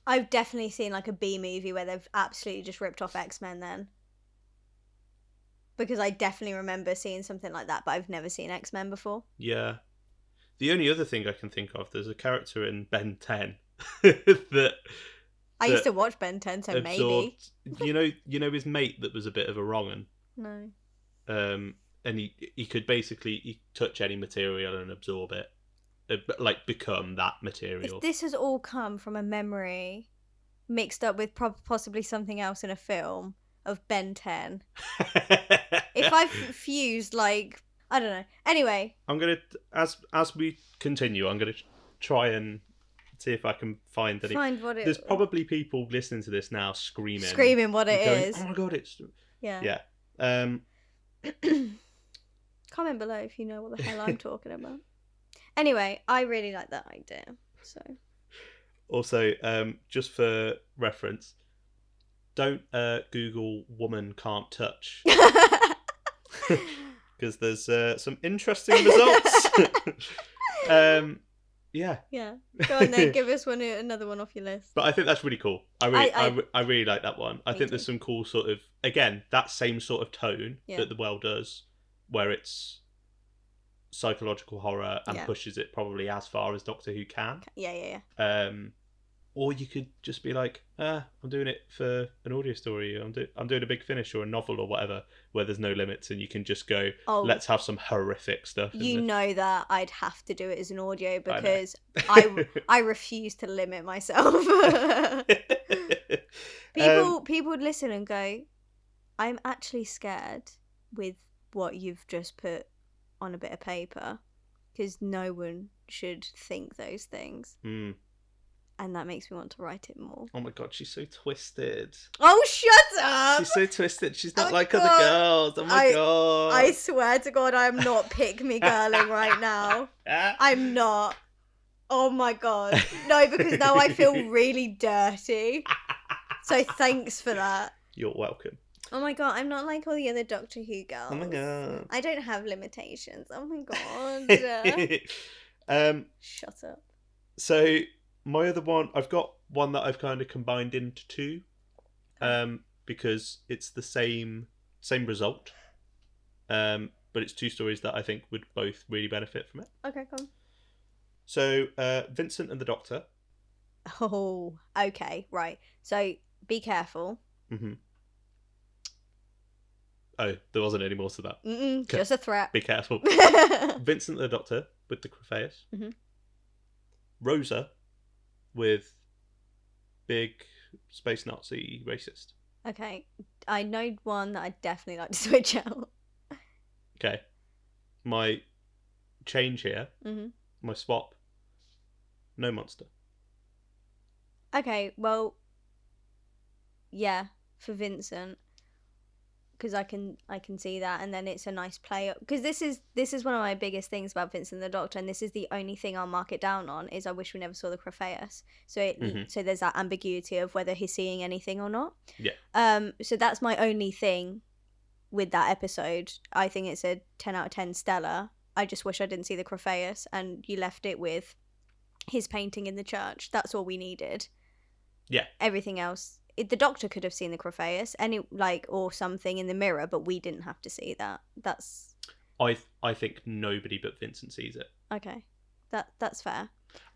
I've definitely seen like a B movie where they've absolutely just ripped off X-Men then. Because I definitely remember seeing something like that, but I've never seen X-Men before. Yeah. The only other thing I can think of, there's a character in Ben 10 that I used to watch Ben 10, so maybe. you know his mate that was a bit of a wrong'un? No. And he could basically touch any material and absorb it. Like become that material. If this has all come from a memory mixed up with possibly something else in a film of Ben 10. If I've fused, like, I don't know. Anyway. I'm going to, as we continue, I'm going to try and see if I can find that. There's probably people listening to this now screaming what it is. Oh my god, it's... Yeah. Comment below if you know what the hell I'm talking about. Anyway, I really like that idea. So, also, just for reference, don't Google "woman can't touch" because there's some interesting results. Yeah. Go on then, give us another one off your list. But I think that's really cool. I really like that one. I think there's some cool sort of, again, that same sort of tone that the world does, where it's psychological horror and pushes it probably as far as Doctor Who can. Yeah. Or you could just be like, I'm doing it for an audio story. I'm doing a Big Finish or a novel or whatever, where there's no limits, and you can just go, let's have some horrific stuff. You know that I'd have to do it as an audio because I refuse to limit myself. People would listen and go, I'm actually scared with what you've just put on a bit of paper, because no one should think those things. And that makes me want to write it more. Oh my god, she's so twisted. Oh, shut up! She's so twisted. She's not like other girls. Oh my god. I swear to God, I'm not pick-me-girling right now. I'm not. Oh my god. No, because now I feel really dirty. So thanks for that. You're welcome. Oh my god, I'm not like all the other Doctor Who girls. Oh my god. I don't have limitations. Oh my god. Shut up. So, my other one, I've got one that I've kind of combined into two. Because it's the same result. But it's two stories that I think would both really benefit from it. Okay, come on. So, Vincent and the Doctor. Oh, okay, right. So, be careful. Mm-hmm. Oh, there wasn't any more to that. Just a threat. Be careful. Vincent the Doctor with the Praxeus. Mm-hmm. Rosa with big space Nazi racist. Okay, I know one that I'd definitely like to switch out. Okay. My change here, my swap, no monster. Okay, well, yeah, for Vincent, because I can see that, and then it's a nice play. Because this is one of my biggest things about Vincent the Doctor, and this is the only thing I'll mark it down on, is I wish we never saw the Praxeus. So so there's that ambiguity of whether he's seeing anything or not. Yeah. So that's my only thing with that episode. I think it's a 10 out of 10 stellar. I just wish I didn't see the Praxeus, and you left it with his painting in the church. That's all we needed. Yeah. Everything else, the Doctor could have seen the Praxeus, or something in the mirror, but we didn't have to see that. That's. I think nobody but Vincent sees it. Okay, that's fair.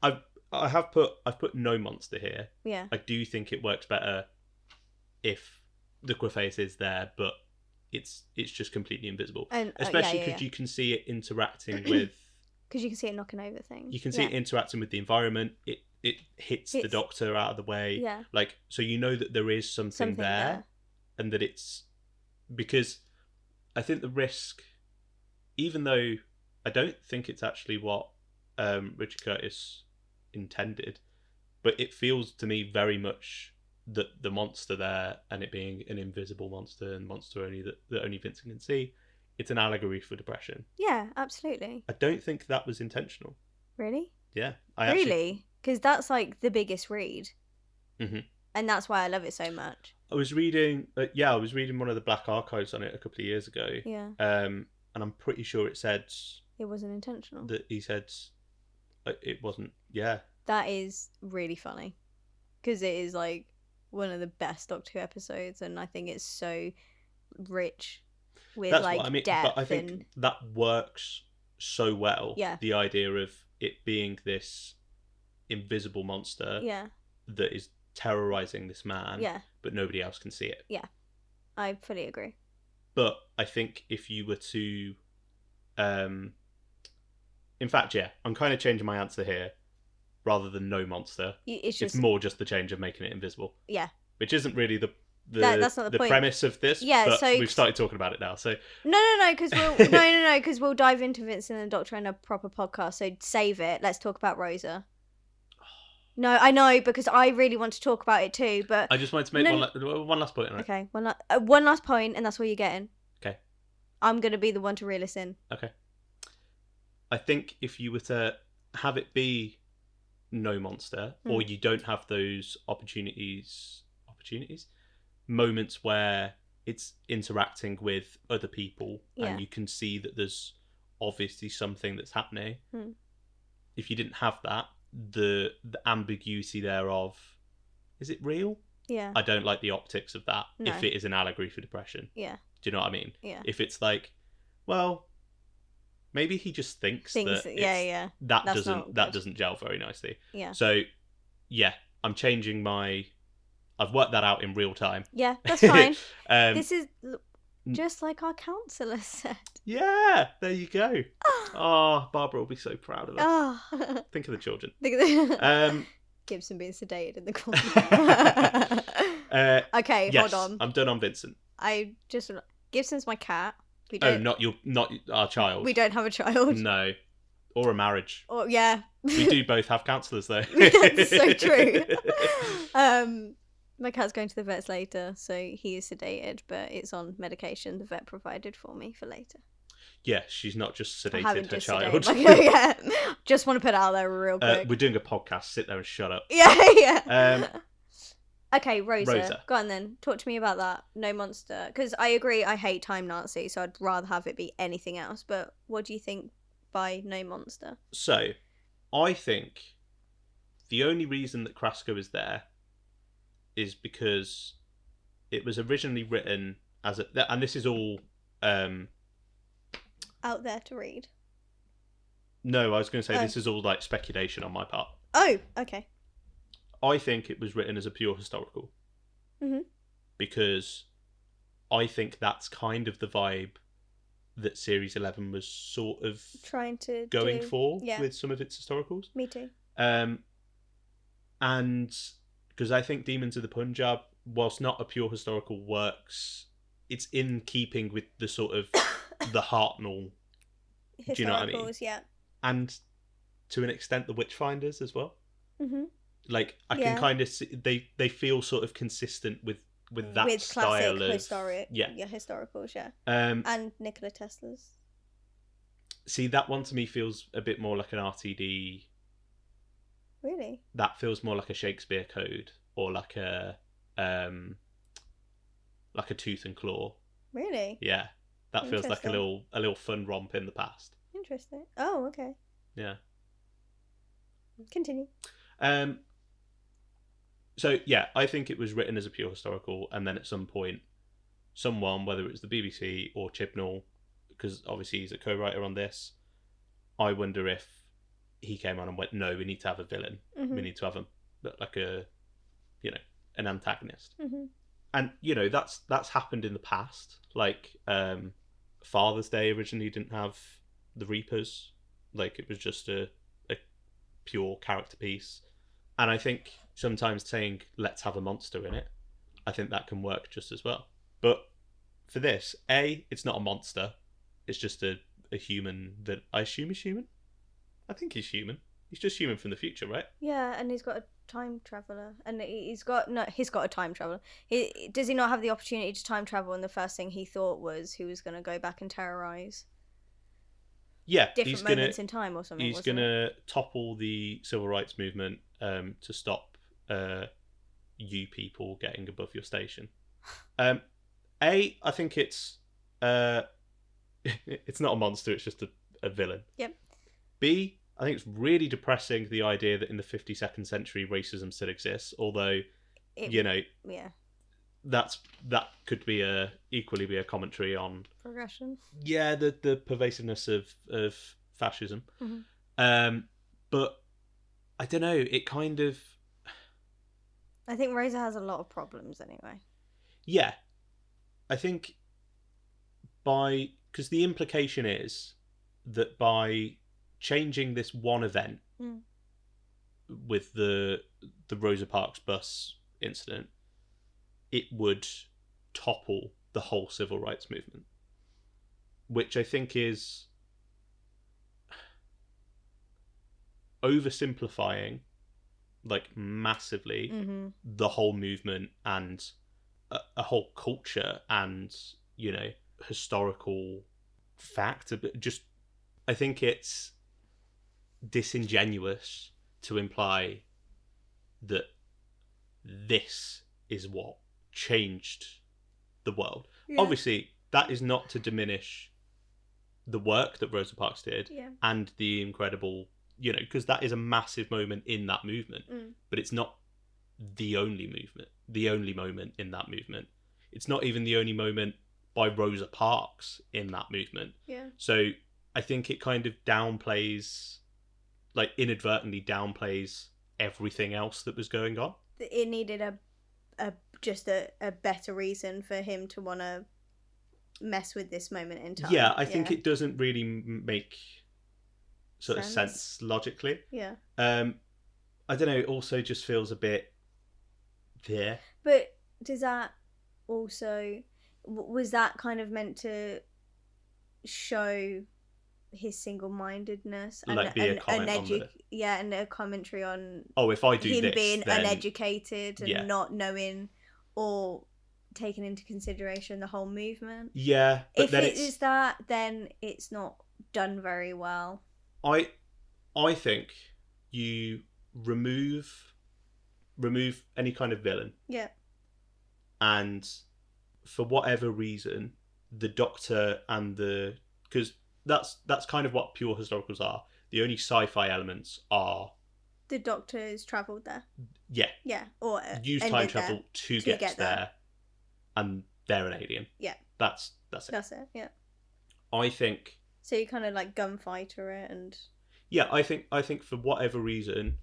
I've put no monster here. Yeah. I do think it works better if the Praxeus is there, but it's just completely invisible, and especially because you can see it interacting with. Because you can see it knocking over things. You can see it interacting with the environment. It hits the Doctor out of the way. Yeah. Like, so you know that there is something there, and that it's because I think the risk, even though I don't think it's actually what Richard Curtis intended, but it feels to me very much that the monster there, and it being an invisible monster and monster only that only Vincent can see, it's an allegory for depression. Yeah, absolutely. I don't think that was intentional. Really? Yeah. Really? Because that's like the biggest read. Mm-hmm. And that's why I love it so much. I was reading one of the Black Archives on it a couple of years ago. Yeah. And I'm pretty sure it said it wasn't intentional. That he said it wasn't. Yeah. That is really funny, because it is like one of the best Doctor Who episodes, and I think it's so rich with depth. But I think that works so well. Yeah. The idea of it being this invisible monster. Yeah. That is terrorizing this man. Yeah. But nobody else can see it. Yeah. I fully agree. But I think if you were to, in fact, yeah, I'm kind of changing my answer here, rather than no monster. It's more just the change of making it invisible. Yeah. Which isn't really that's not the point. Premise of this. Yeah. But so we've started talking about it now. So no, because we'll dive into Vincent and the Doctor in a proper podcast. So save it. Let's talk about Rosa. No, I know, because I really want to talk about it too, but... I just wanted to make one last point. Right? Okay, one last point, and that's what you're getting. Okay. I'm going to be the one to reel us in. Okay. I think if you were to have it be no monster, or you don't have those moments where it's interacting with other people, and you can see that there's obviously something that's happening. If you didn't have that, the ambiguity thereof, is it real? Yeah. I don't like the optics of that. No. If it is an allegory for depression. Yeah. Do you know what I mean? Yeah. If it's like, well, maybe he just thinks that that doesn't gel very nicely. Yeah. So yeah, I'm changing I've worked that out in real time. Yeah, that's fine. This is just like our counsellor said. Yeah, there you go. Oh, Barbara will be so proud of us. Oh. Think of the children. Gibson being sedated in the corner. Okay, yes, hold on. I'm done on Vincent. Gibson's my cat. Not our child. We don't have a child. No. Or a marriage. Or yeah. We do both have counsellors though. That's so true. My cat's going to the vets later, so he is sedated, but it's on medication the vet provided for me for later. Yeah, she's not just sedated her child. Yeah, just want to put it out there real quick. We're doing a podcast. Sit there and shut up. Yeah. Okay, Rosa. Go on then. Talk to me about that. No monster. Because I agree, I hate Time Nazi, so I'd rather have it be anything else. But what do you think by no monster? So, I think the only reason that Krasko is there is because it was originally written as and this is all out there to read. No, I was going to say this is all like speculation on my part. Oh, okay. I think it was written as a pure historical. Mm-hmm. because I think that's kind of the vibe that Series 11 was sort of Trying to going do... for Yeah, with some of its historicals. me too. And because I think Demons of the Punjab, whilst not a pure historical works, it's in keeping with the sort of the Hartnell, do you know what I mean? Historicals, yeah. And to an extent, the Witchfinders as well. Mm-hmm. Like I can kind of see they feel sort of consistent with that with style classic of historicals, yeah. And Nikola Tesla's. See, that one to me feels a bit more like an RTD. Really? That feels more like a Shakespeare Code or like a Tooth and Claw. Really? Yeah, that feels like a little fun romp in the past. Interesting. Oh, okay. Yeah. Continue. So yeah, I think it was written as a pure historical, and then at some point, someone, whether it was the BBC or Chibnall, because obviously he's a co-writer on this, I wonder if he came on and went, no, we need to have a villain. Mm-hmm. We need to have an antagonist. Mm-hmm. And that's happened in the past. Like Father's Day originally didn't have the Reapers. Like it was just a pure character piece. And I think sometimes saying let's have a monster in it, I think that can work just as well. But for this, it's not a monster. It's just a human that I assume is human. I think he's human. He's just human from the future, right? Yeah, and he's got a time traveler, and he's got a time traveler. Does he not have the opportunity to time travel? And the first thing he thought was he was going to go back and terrorize. Yeah, different moments in time or something. He's going to topple the civil rights movement to stop you people getting above your station. I think it's it's not a monster. It's just a villain. Yep. B, I think it's really depressing the idea that in the 52nd century racism still exists. Although, yeah, that could be equally be a commentary on progression. Yeah, the pervasiveness of fascism. Mm-hmm. But I don't know. It kind of. I think Rosa has a lot of problems anyway. Yeah, I think because the implication is that by changing this one event with the Rosa Parks bus incident, it would topple the whole civil rights movement, which I think is oversimplifying, like massively, the whole movement and a whole culture and historical fact. Just I think it's disingenuous to imply that this is what changed the world. Yeah. Obviously, that is not to diminish the work that Rosa Parks did and the incredible, because that is a massive moment in that movement. But it's not the only moment in that movement. It's not even the only moment by Rosa Parks in that movement. Yeah. So I think it kind of inadvertently downplays everything else that was going on. It needed a better reason for him to want to mess with this moment in time. Yeah, I think it doesn't really make sort of sense logically. Yeah. I don't know. It also just feels a bit there. But does that also, was that kind of meant to show his single-mindedness and like be a comment on the... and a commentary on if I do him this, being then... uneducated and not knowing or taking into consideration the whole movement? Yeah, but if it is that, then it's not done very well. I think you remove any kind of villain. Yeah. And for whatever reason, the Doctor and because that's kind of what pure historicals are. The only sci-fi elements are the Doctor has travelled there. Yeah. Yeah. Or use time travel to get there, and they're an alien. Yeah. That's it. That's it. Yeah. I think. So you kind of like gunfighter it and. Yeah, I think for whatever reason,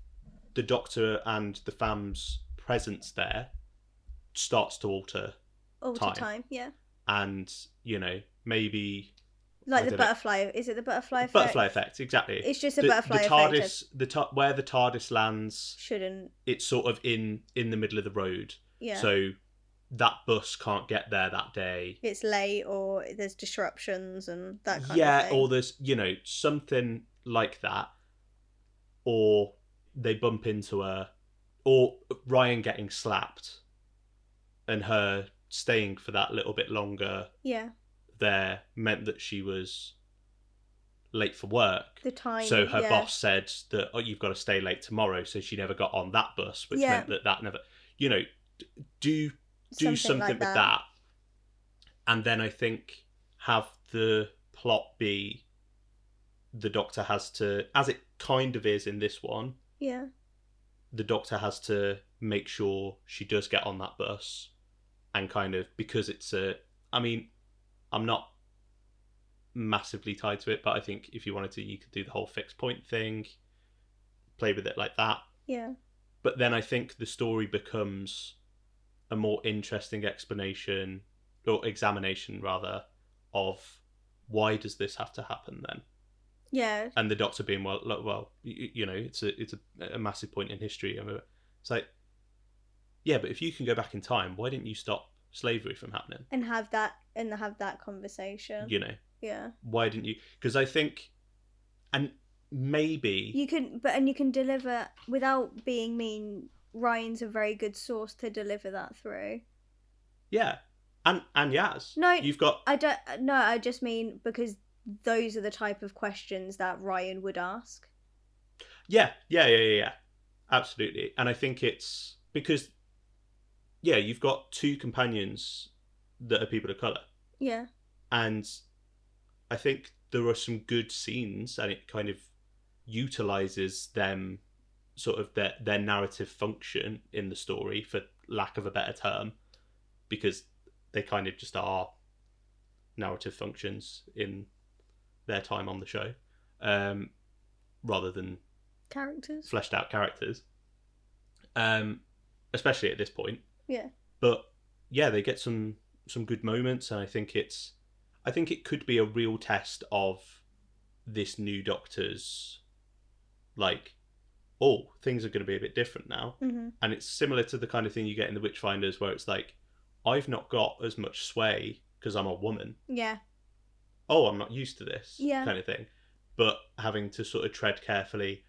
the Doctor and the fam's presence there starts to alter alter time. Yeah. And, you know, maybe... Like the butterfly. Is it the butterfly effect? Butterfly effect, exactly. It's just a butterfly effect. effect. Where the TARDIS lands... Shouldn't... It's sort of in the middle of the road. Yeah. So that bus can't get there that day. It's late, or there's disruptions and that kind of thing. Yeah, or there's, you know, something like that. Or they bump into her. Or Ryan getting slapped. And her staying for that little bit longer. Yeah. There meant that she was late for work. The time. So her boss said that, oh, you've got to stay late tomorrow. So she never got on that bus, which meant that never, you know, do something like with that. And then I think have the plot be the Doctor has to, as it kind of is in this one. Yeah. The Doctor has to make sure she does get on that bus, and kind of, because it's I mean, I'm not massively tied to it, but I think if you wanted to, you could do the whole fixed point thing, play with it like that. Yeah. But then I think the story becomes a more interesting explanation, or examination rather, of why does this have to happen then? Yeah. And the Doctor being, well, you know, it's a massive point in history. It's like, yeah, but if you can go back in time, why didn't you stop slavery from happening? And have that conversation. You know. Yeah. Why didn't you? Because I think, and maybe you can deliver without being mean. Ryan's a very good source to deliver that through. Yeah, and Yaz. No, you've got. I don't. No, I just mean because those are the type of questions that Ryan would ask. Yeah. Absolutely, and I think it's because, yeah, you've got two companions that are people of colour. Yeah. And I think there are some good scenes, and it kind of utilises them, sort of their narrative function in the story, for lack of a better term, because they kind of just are narrative functions in their time on the show, rather than characters, fleshed out characters, especially at this point. Yeah. But yeah, they get some good moments, and I think it could be a real test of this new Doctor's, like, oh, things are going to be a bit different now. Mm-hmm. And it's similar to the kind of thing you get in the Witchfinders, where it's like, I've not got as much sway because I'm a woman. Yeah. Oh, I'm not used to this. Yeah. Kind of thing. But having to sort of tread carefully,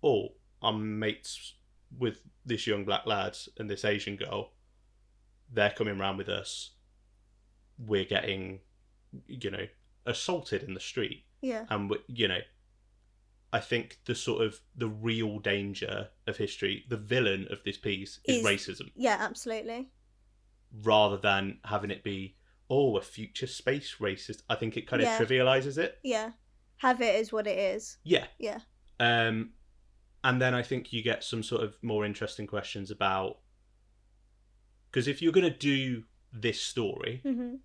oh, I'm mates with this young black lad and this Asian girl. They're coming round with us. We're getting, you know, assaulted in the street. Yeah. And, you know, I think the real danger of history, the villain of this piece, is racism. Yeah, absolutely. Rather than having it be, oh, a future space racist. I think it kind of trivialises it. Yeah. Have it as what it is. Yeah. Yeah. And then I think you get some sort of more interesting questions about, because if you're going to do this story, mm-hmm.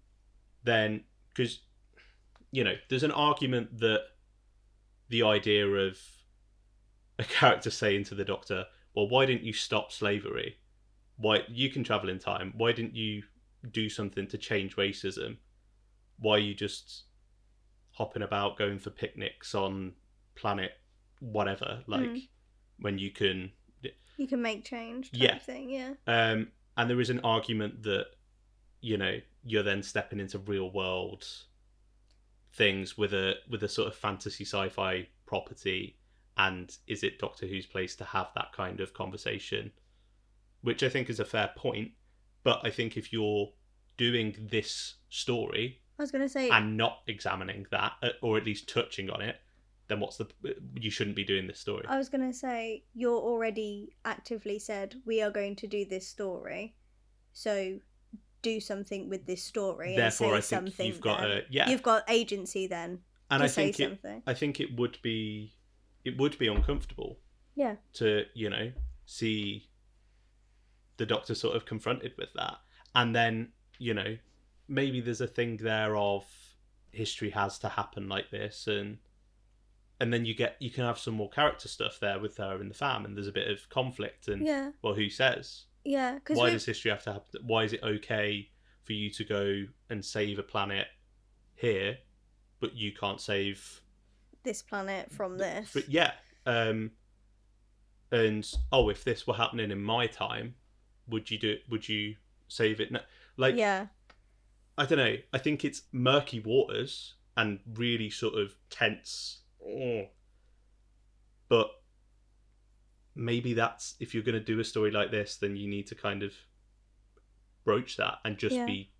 then, because, you know, there's an argument that the idea of a character saying to the Doctor, well, why didn't you stop slavery? Why, you can travel in time. Why didn't you do something to change racism? Why are you just hopping about going for picnics on planet whatever, like, when you can make change type thing. Yeah. And there is an argument that, you know, you're then stepping into real world things with a sort of fantasy sci-fi property, and is it Doctor Who's place to have that kind of conversation, which I think is a fair point. But I think if you're doing this story, I was going to say, and not examining that, or at least touching on it, then you shouldn't be doing this story. I was going to say, you're already actively said, we are going to do this story, so do something with this story. Therefore, and say I think something you've got you've got agency then. And to I think it would be uncomfortable. Yeah. To, you know, see the Doctor sort of confronted with that, and then, you know, maybe there's a thing there of history has to happen like this, and then you can have some more character stuff there with her and the fam, and there's a bit of conflict, and well, who says? Yeah, why does history have to happen? Why is it okay for you to go and save a planet here, but you can't save this planet from this. Yeah. And if this were happening in my time, would you save it? Like, yeah. I don't know. I think it's murky waters and really sort of tense. But maybe that's, if you're going to do a story like this, then you need to kind of broach that and just be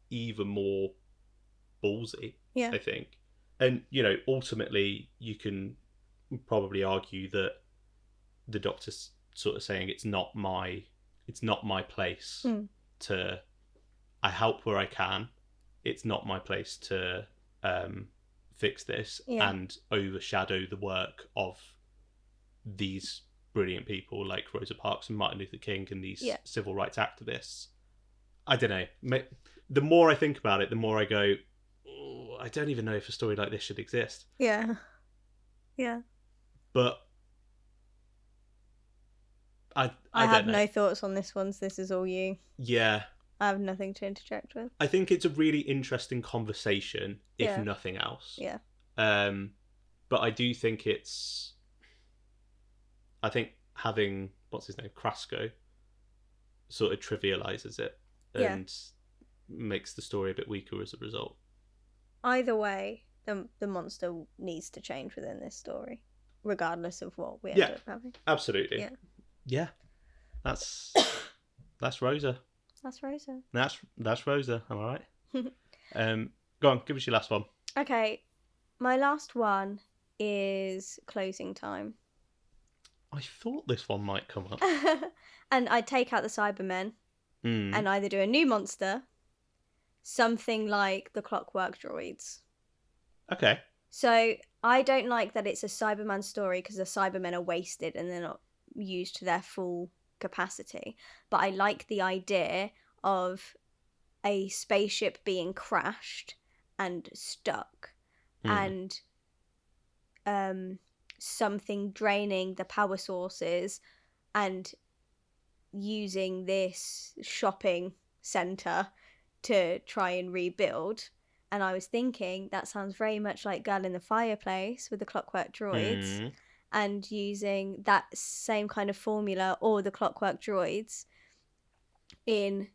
even more ballsy, I think. And, ultimately you can probably argue that the Doctor's sort of saying it's not my place to, I help where I can. It's not my place to fix this and overshadow the work of these brilliant people like Rosa Parks and Martin Luther King and these civil rights activists. I don't know. The more I think about it, the more I go, I don't even know if a story like this should exist. Yeah. Yeah. But I have no thoughts on this one, so this is all you. Yeah. I have nothing to interject with. I think it's a really interesting conversation, if nothing else. Yeah. But I do think I think having, what's his name, Krasko, sort of trivializes it and makes the story a bit weaker as a result. Either way, the monster needs to change within this story, regardless of what we end up having. Absolutely. Yeah. Yeah. That's Rosa. That's Rosa. That's Rosa. Am I right? Go on, give us your last one. Okay, my last one is Closing Time. I thought this one might come up. And I'd take out the Cybermen and either do a new monster, something like the Clockwork Droids. Okay. So I don't like that it's a Cyberman story because the Cybermen are wasted and they're not used to their full capacity. But I like the idea of a spaceship being crashed and stuck and something draining the power sources and using this shopping centre to try and rebuild. And I was thinking that sounds very much like Girl in the Fireplace with the Clockwork Droids and using that same kind of formula or the Clockwork Droids in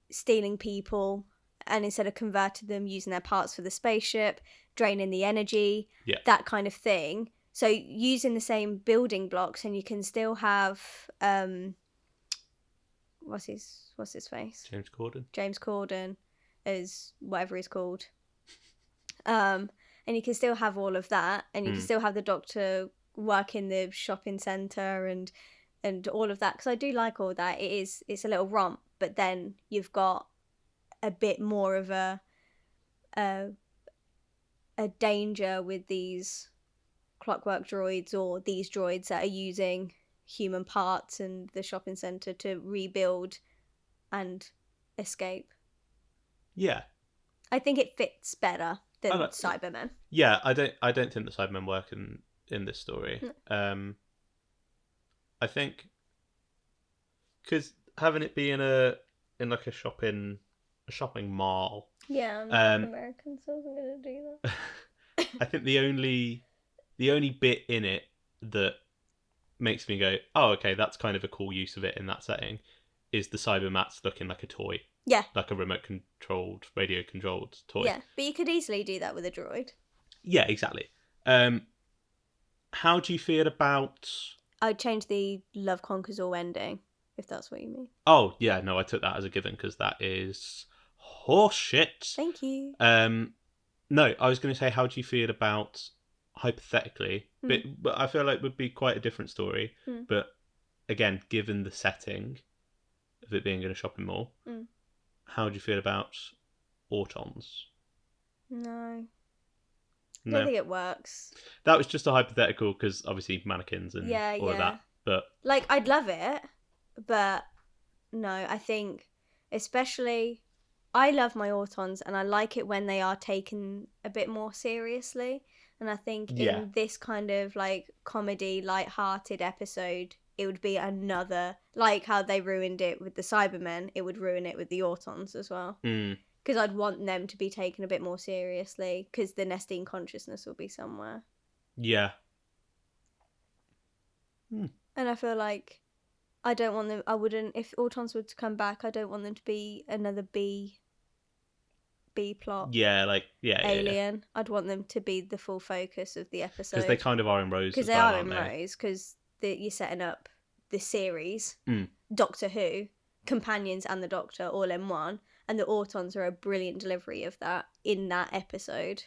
stealing people and instead of converting them, using their parts for the spaceship, draining the energy, that kind of thing. So using the same building blocks, and you can still have what's his face? James Corden as whatever he's called. And you can still have all of that, and you can still have the Doctor work in the shopping centre and all of that, because I do like all that. It's a little romp, but then you've got a bit more of a danger with these Clockwork Droids or these droids that are using human parts and the shopping centre to rebuild and escape. Yeah. I think it fits better than Cybermen. Yeah, I don't think the Cybermen work in this story. No. I think because having it be in a shopping mall. Yeah, I'm not American, so I wasn't gonna do that. I think the only bit in it that makes me go, oh, okay, that's kind of a cool use of it in that setting, is the Cybermats looking like a toy. Yeah. Like a radio controlled toy. Yeah, but you could easily do that with a droid. Yeah, exactly. How do you feel about... I'd change the Love Conquers All ending, if that's what you mean. Oh, yeah, no, I took that as a given, because that is horseshit. Thank you. No, I was going to say, how do you feel about, hypothetically, but I feel like it would be quite a different story, but again, given the setting of it being in a shopping mall, how do you feel about Autons? No. I don't think it works. That was just a hypothetical, because obviously mannequins and all of that. But like, I'd love it, but no, I think especially I love my Autons and I like it when they are taken a bit more seriously. And I think in this kind of like comedy, light-hearted episode, it would be another, like how they ruined it with the Cybermen, it would ruin it with the Autons as well. Because I'd want them to be taken a bit more seriously, because the Nestine consciousness will be somewhere. Yeah. And I feel like I don't want them, I wouldn't, if Autons were to come back, I don't want them to be another B plot. Yeah, like, alien. Yeah. I'd want them to be the full focus of the episode. Because they kind of are in Rose. Because they are in Rose, because you're setting up the series, Doctor Who, Companions and the Doctor all in one, and the Autons are a brilliant delivery of that in that episode.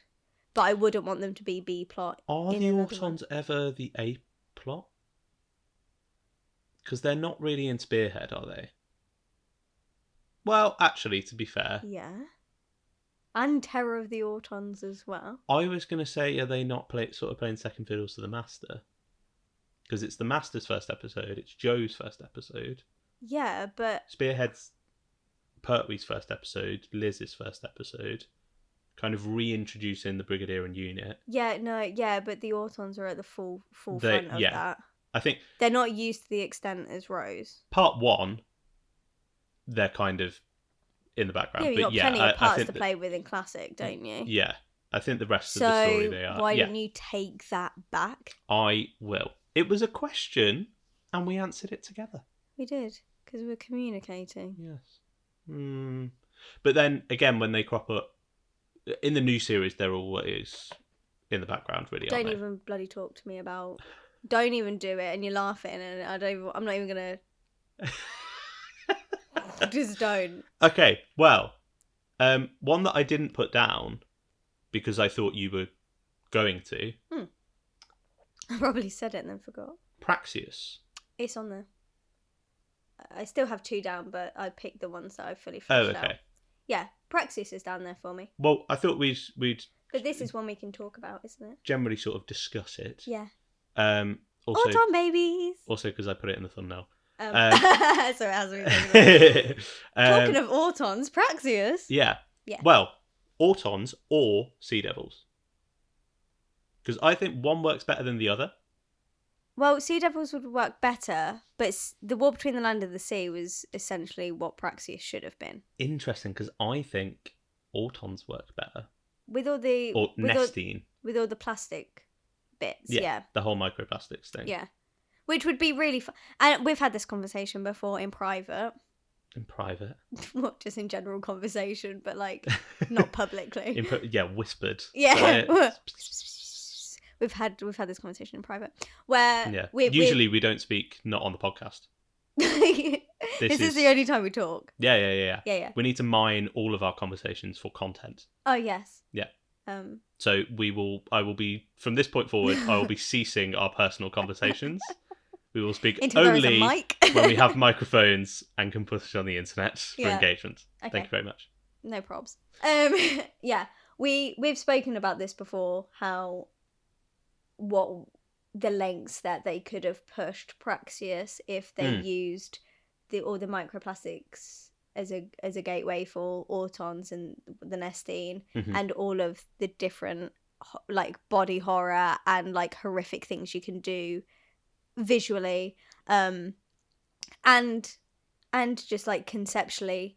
But I wouldn't want them to be B plot. Are the Autons ever the A plot? Because they're not really in Spearhead, are they? Well, actually, to be fair. Yeah. And Terror of the Autons as well. I was going to say, are they not playing second fiddles to the Master? Because it's the Master's first episode, it's Joe's first episode. Yeah, but... Spearhead's Pertwee's first episode, Liz's first episode. Kind of reintroducing the Brigadier and unit. Yeah, but the Autons are at the full front of that. I think they're not used to the extent as Rose. Part 1, they're kind of in the background. Yeah, you've got plenty of parts to play with in Classic, don't you? Yeah. I think the rest of the story they are. So why don't you take that back? I will. It was a question, and we answered it together. We did, because we're communicating. Yes. But then, again, when they crop up, in the new series, they're always in the background, really, Don't even bloody talk to me about... Don't even do it, and you're laughing, and I'm not even going to... Just don't. Okay, well, one that I didn't put down, because I thought you were going to... I probably said it and then forgot. Praxeus. It's on there. I still have 2 down, but I picked the ones that I fully fleshed out. Yeah, Praxeus is down there for me. Well, I thought we'd... But this is one we can talk about, isn't it? Generally sort of discuss it. Yeah. Also, Auton babies! Also, because I put it in the thumbnail. So it has been talking of Autons, Praxeus. Yeah. Well, Autons or Sea Devils. Because I think one works better than the other. Well, Sea Devils would work better, but the War Between the Land and the Sea was essentially what Praxeus should have been. Interesting, because I think Autons work better. With all the... Or Nestine. With all the plastic bits, yeah. The whole microplastics thing. Yeah. Which would be really fun. And we've had this conversation before in private. In private? Not just in general conversation, but like not publicly. Whispered. Yeah. We've had this conversation in private. Where usually we don't speak not on the podcast. This is the only time we talk. Yeah. We need to mine all of our conversations for content. Oh yes. Yeah. So I will be, from this point forward, I will be ceasing our personal conversations. We will speak only when we have microphones and can put it on the internet for engagement. Okay. Thank you very much. No probs. We've spoken about this before, what the lengths that they could have pushed Praxeus if they used all the microplastics as a gateway for Autons and the Nestine, and all of the different like body horror and like horrific things you can do visually, and just like conceptually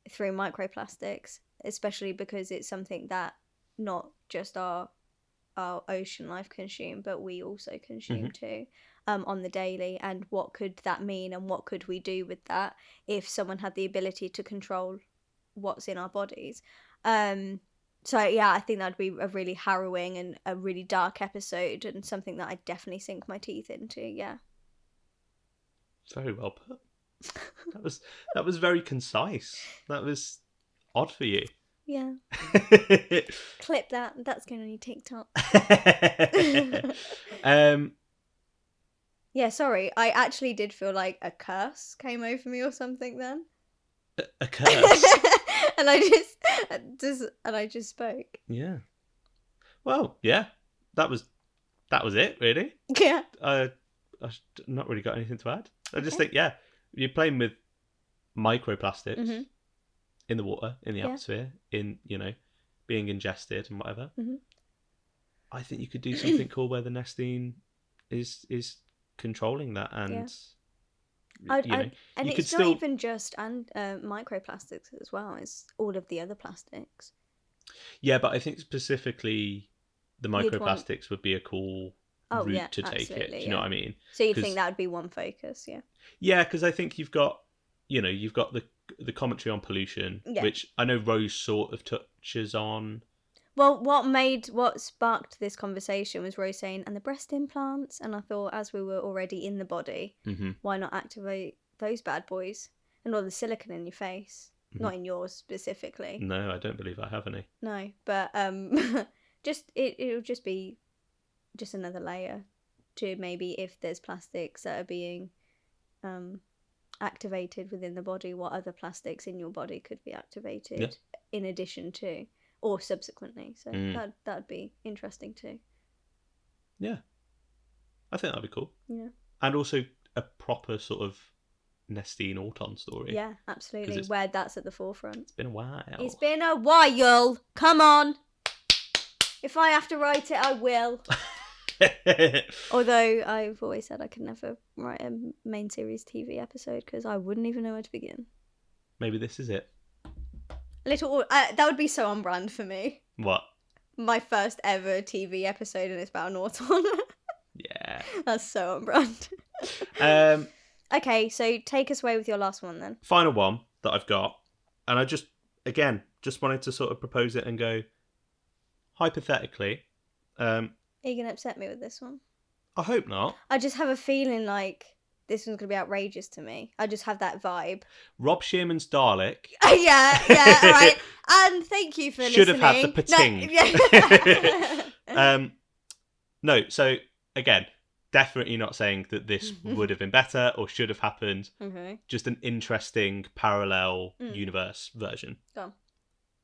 through microplastics, especially because it's something that not just our ocean life consume, but we also consume too, on the daily. And what could that mean, and what could we do with that if someone had the ability to control what's in our bodies? So yeah, I think that'd be a really harrowing and a really dark episode, and something that I'd definitely sink my teeth into. Yeah. Very well put. That was very concise. That was odd for you. Yeah. Clip that. That's going on your TikTok. Yeah, sorry. I actually did feel like a curse came over me or something then. A curse? And I just spoke. Yeah. Well, yeah. That was it, really. Yeah. I've not really got anything to add. I just think, you're playing with microplastics in the water, in the atmosphere, in, being ingested and whatever. I think you could do something cool where the Nestine is controlling that, and And you could it's still... not even just microplastics as well. It's all of the other plastics. Yeah, but I think specifically the You'd want- microplastics would be a cool Oh, route yeah, to take it. Do absolutely, you know what I mean? So you'd 'Cause- think that would be one focus, yeah. Yeah, because I think you've got the commentary on pollution, Yeah. which I know Rose sort of touches on. Well, what sparked this conversation was Rose saying, and the breast implants, and I thought, as we were already in the body, why not activate those bad boys and all the silicone in your face? Not in yours specifically. No, I don't believe I have any. No, but just it'll just be just another layer to maybe if there's plastics that are being activated within the body, what other plastics in your body could be activated in addition to or subsequently. So that'd be interesting too. Yeah, I think that'd be cool. Yeah, and also a proper sort of Nestine Auton story. Yeah, absolutely. Where that's at the forefront. It's been a while. It's been a while. Come on. If I have to write it, I will. Although I've always said I could never write a main series TV episode because I wouldn't even know where to begin. Maybe this is it. That would be so on brand for me. What? My first ever TV episode and it's about an Auton. Yeah. That's so on brand. Okay, so take us away with your last one then. Final one that I've got, and I just wanted to sort of propose it and go, hypothetically. Are you going to upset me with this one? I hope not. I just have a feeling like this one's going to be outrageous to me. I just have that vibe. Rob Shearman's Dalek. Yeah, all right. And thank you for listening. Should have had the pating. No, yeah. No, so again, definitely not saying that this would have been better or should have happened. Okay. Just an interesting parallel universe version. Go on.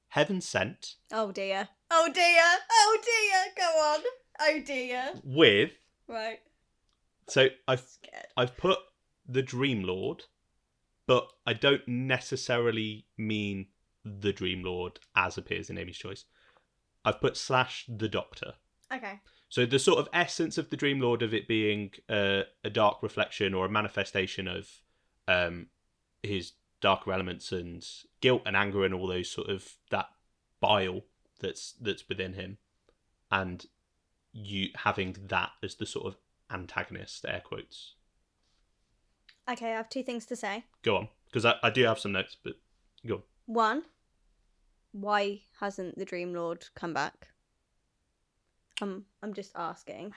Heaven Sent. Oh dear. Oh dear. Oh dear. Go on. Oh dear. With. Right. So I've put the Dream Lord, but I don't necessarily mean the Dream Lord as appears in Amy's Choice. I've put / the Doctor. Okay. So the sort of essence of the Dream Lord of it being a dark reflection or a manifestation of his darker elements and guilt and anger and all those sort of that bile that's within him, and you having that as the sort of antagonist, air quotes. Okay, I have two things to say. Go on, because I do have some notes, but go on. One, why hasn't the Dream Lord come back? I'm just asking.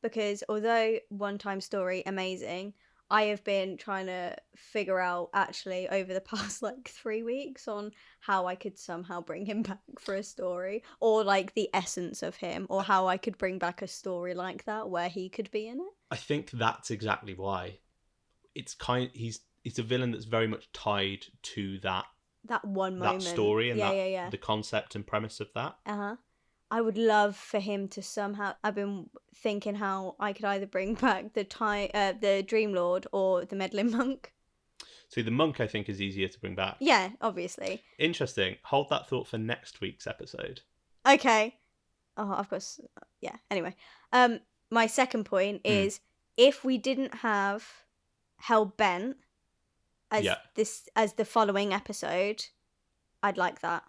Because although One Time Story, amazing, I have been trying to figure out actually over the past 3 weeks on how I could somehow bring him back for a story, or the essence of him, or how I could bring back a story like that where he could be in it. I think that's exactly why. It's he's a villain that's very much tied to that one moment, that story and the concept and premise of that. I would love for him to somehow. I've been thinking how I could either bring back the Dream Lord or the meddling monk. See, the monk I think is easier to bring back. Yeah, obviously. Interesting. Hold that thought for next week's episode. Okay. Oh, I've got. Yeah. Anyway, my second point is if we didn't have Hell Bent as the following episode, I'd like that.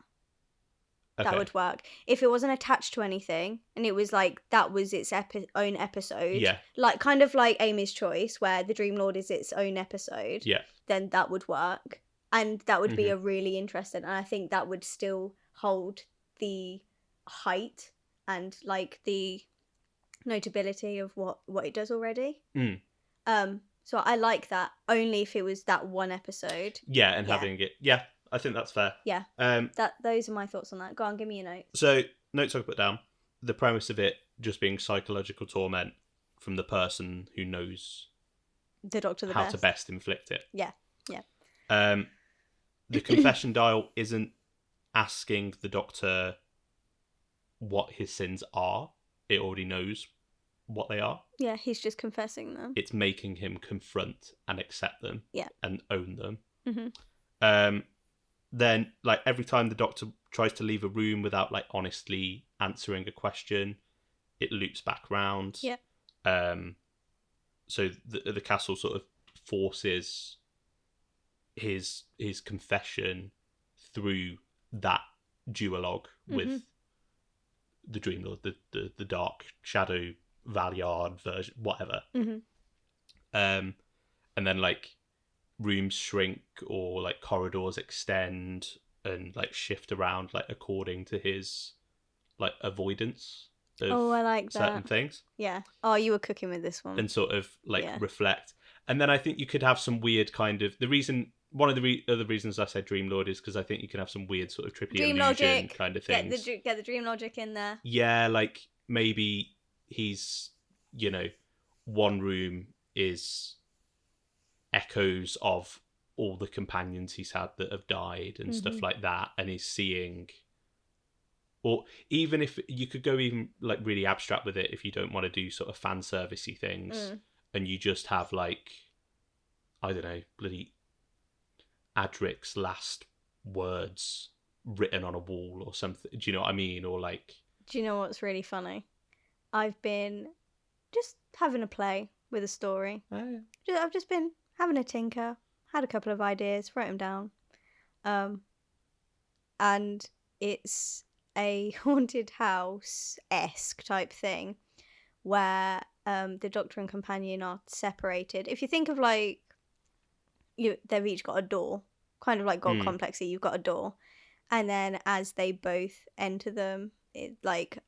Okay. That would work. If it wasn't attached to anything and it was that was its own episode, kind of like Amy's Choice, where the Dream Lord is its own episode, then that would work. And that would be a really interesting, and I think that would still hold the height and the notability of what it does already. So I like that only if it was that one episode. Yeah, and having it. Yeah. I think that's fair. Yeah. Those are my thoughts on that. Go on, give me your notes. So, notes I put down. The premise of it just being psychological torment from the person who knows the Doctor how to best inflict it. Yeah. Yeah. The confession dial isn't asking the Doctor what his sins are. It already knows what they are. Yeah, he's just confessing them. It's making him confront and accept them. Yeah. And own them. Mm-hmm. Then, every time the Doctor tries to leave a room without, honestly answering a question, it loops back round. Yeah. so the castle sort of forces his confession through that duologue with the Dream Lord, the Dark Shadow Valiard version, whatever. And then like rooms shrink or like corridors extend and like shift around like according to his like avoidance of I like certain that. things. Yeah. Oh, you were cooking with this one. And sort of like reflect. And then I think you could have some weird kind of one of the other reasons I said Dream Lord is because I think you can have some weird sort of trippy dream illusion logic kind of things. Get the dream logic in there. Yeah, like maybe he's, you know, one room is echoes of all the companions he's had that have died and stuff like that, and he's seeing, or even if you could go even like really abstract with it, if you don't want to do sort of fan servicey things, and you just have like, I don't know, bloody Adric's last words written on a wall or something. Do you know what I mean? Or like, do you know what's really funny? I've been just having a play with a story. oh, yeah. I've just been having a tinker, had a couple of ideas, wrote them down. And it's a haunted house-esque type thing where the Doctor and companion are separated. If you think of like, they've each got a door, kind of like God Complexy, you've got a door. And then as they both enter them, it like,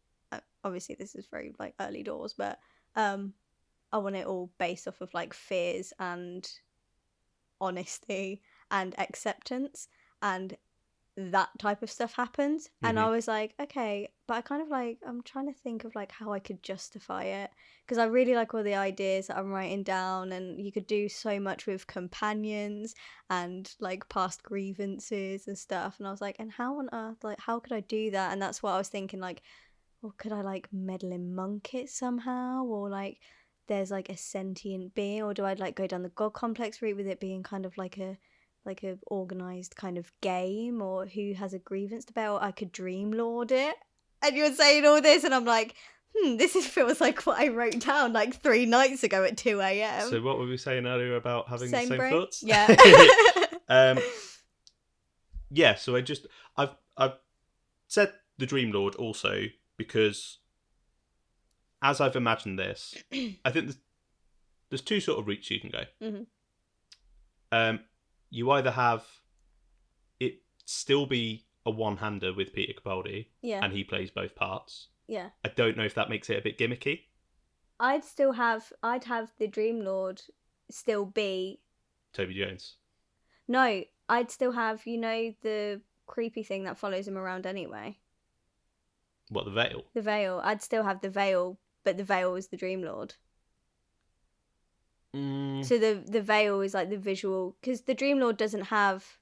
obviously this is very like early doors, but I want it all based off of like fears and honesty and acceptance, and that type of stuff happens. And I was like, okay, but I kind of like, I'm trying to think of like how I could justify it, because I really like all the ideas that I'm writing down, and you could do so much with companions and like past grievances and stuff. And I was like, and how on earth, like, how could I do that? And that's what I was thinking, like, or could I like meddling monk it somehow, or like there's like a sentient being, or do I like go down the God Complex route with it being kind of like a organized kind of game, or who has a grievance to bear, or I could Dream Lord it. And you're saying all this, and I'm like, this feels like what I wrote down like 3 nights ago at 2 a.m. So what were we saying earlier about having the same brain? thoughts? Yeah. Yeah, so I've said the Dream Lord also because as I've imagined this, I think there's 2 sort of routes you can go. You either have it still be a one-hander with Peter Capaldi, and he plays both parts. Yeah. I don't know if that makes it a bit gimmicky. I'd have the Dream Lord still be Toby Jones. No, I'd still have, the creepy thing that follows him around anyway. What, the veil? The veil. I'd still have the veil, but the veil is the Dream Lord. So the veil is like the visual, because the Dream Lord doesn't have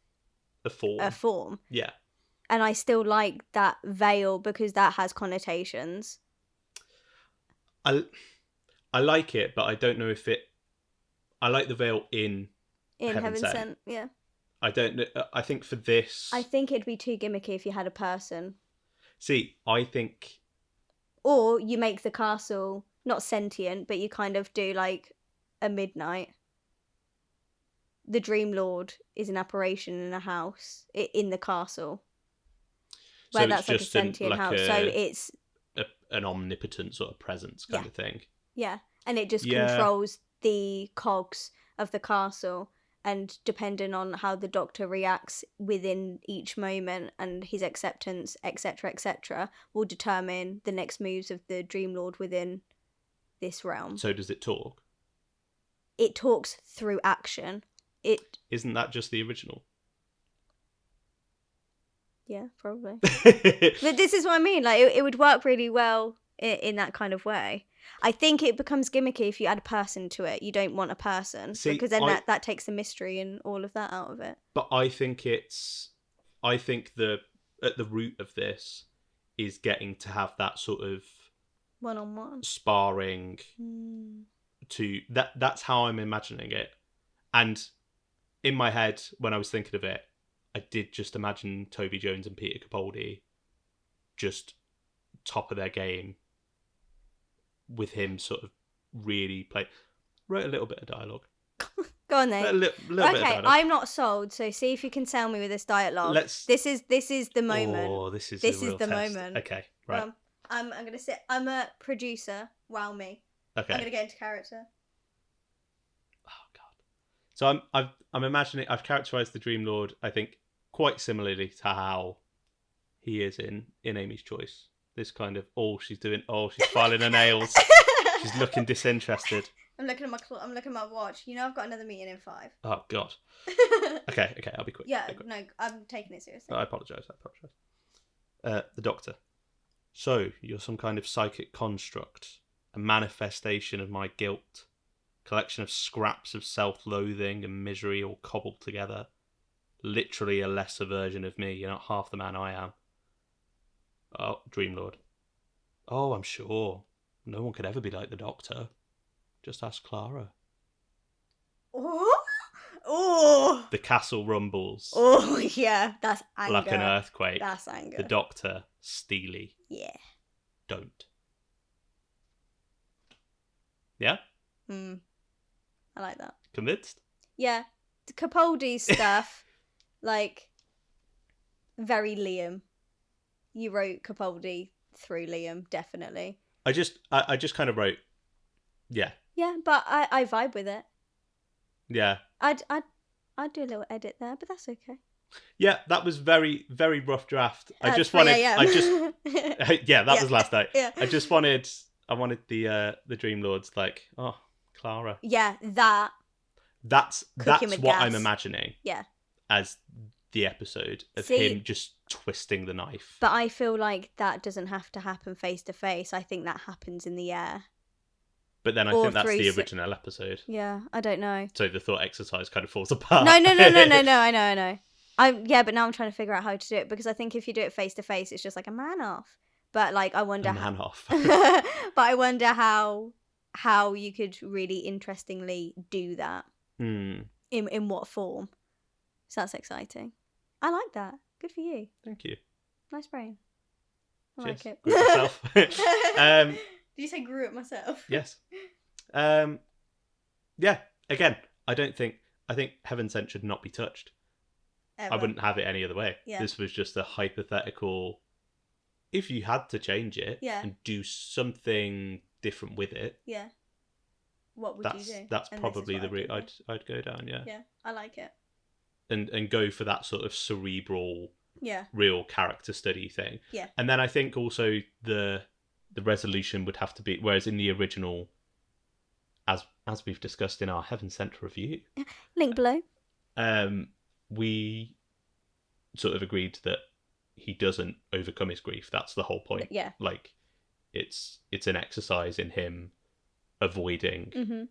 a form. Yeah. And I still like that veil because that has connotations. I like it, but I don't know if I like the veil in Heaven Sent. Yeah. I don't know. I think for this, I think it'd be too gimmicky if you had a person. See, I think, or you make the castle not sentient, but you kind of do like a midnight. The Dream Lord is an apparition in a house in the castle, where that's like a sentient house. So it's an omnipotent sort of presence kind of thing. Yeah, and it just controls the cogs of the castle, and depending on how the Doctor reacts within each moment and his acceptance, etc., etc., will determine the next moves of the Dream Lord within this realm. So does it talk? It talks through action. Isn't that just the original? Yeah, probably. But this is what I mean. Like, it would work really well in that kind of way. I think it becomes gimmicky if you add a person to it. You don't want a person, because then that takes the mystery and all of that out of it. But I think at the root of this is getting to have that sort of one-on-one sparring. To that's how I'm imagining it. And in my head, when I was thinking of it, I did just imagine Toby Jones and Peter Capaldi just top of their game, with him sort of really play. wrote a little bit of dialogue. Go on A then. little bit of Okay, dialogue. I'm not sold. So see if you can sell me with this dialogue. This is the moment. Oh, this is This a real is the test. moment. Okay, right. I'm gonna sit. I'm a producer. Wow me. Okay. I'm gonna get into character. Oh god. So I'm imagining I've characterized the Dream Lord, I think, quite similarly to how he is in Amy's Choice. This kind of she's filing her nails. She's looking disinterested. I'm looking at my watch. You know I've got another meeting in 5. Oh god. Okay, I'll be quick. Yeah, no, I'm taking it seriously. I apologise. The Doctor. So, you're some kind of psychic construct, a manifestation of my guilt, collection of scraps of self-loathing and misery all cobbled together. Literally a lesser version of me. You're not half the man I am. Oh, Dream Lord. Oh, I'm sure. No one could ever be like the Doctor. Just ask Clara. Oh. The castle rumbles. Oh, yeah. That's anger. Like an earthquake. That's anger. The Doctor, steely. Yeah. Don't. Yeah? I like that. Convinced? Yeah. The Capaldi stuff, like, very Liam. You wrote Capaldi through Liam, definitely. I just kind of wrote, yeah. Yeah, but I vibe with it. Yeah. I'd do a little edit there, but that's okay. Yeah, that was very, very rough draft. I just 3 wanted. a.m. That was last night. Yeah. I wanted the Dream Lords like, oh, Clara. Yeah, That's Cooking with what gas. I'm imagining. Yeah. As the episode of See, him just twisting the knife. But I feel like that doesn't have to happen face to face. I think that happens in the air. But then I think that's the original episode. Yeah, I don't know. So the thought exercise kind of falls apart. No. I know. But now I'm trying to figure out how to do it, because I think if you do it face to face, it's just like a man off. But like, I wonder man off. But I wonder how you could really interestingly do that. In what form? So that's exciting. I like that. Good for you. Thank you. Nice brain. I Cheers. like it. Good yourself. Did you say grew it myself? Yes. Yeah. Again, I think Heaven Sent should not be touched. Ever. I wouldn't have it any other way. Yeah. This was just a hypothetical. If you had to change it and do something different with it, what would you do? That's probably the route I'd go down. Yeah. Yeah, I like it. And go for that sort of cerebral, real character study thing. Yeah. And then I think also the resolution would have to be, whereas in the original, as we've discussed in our Heaven Sent review, link below, we sort of agreed that he doesn't overcome his grief. That's the whole point. Yeah. Like, it's an exercise in him avoiding,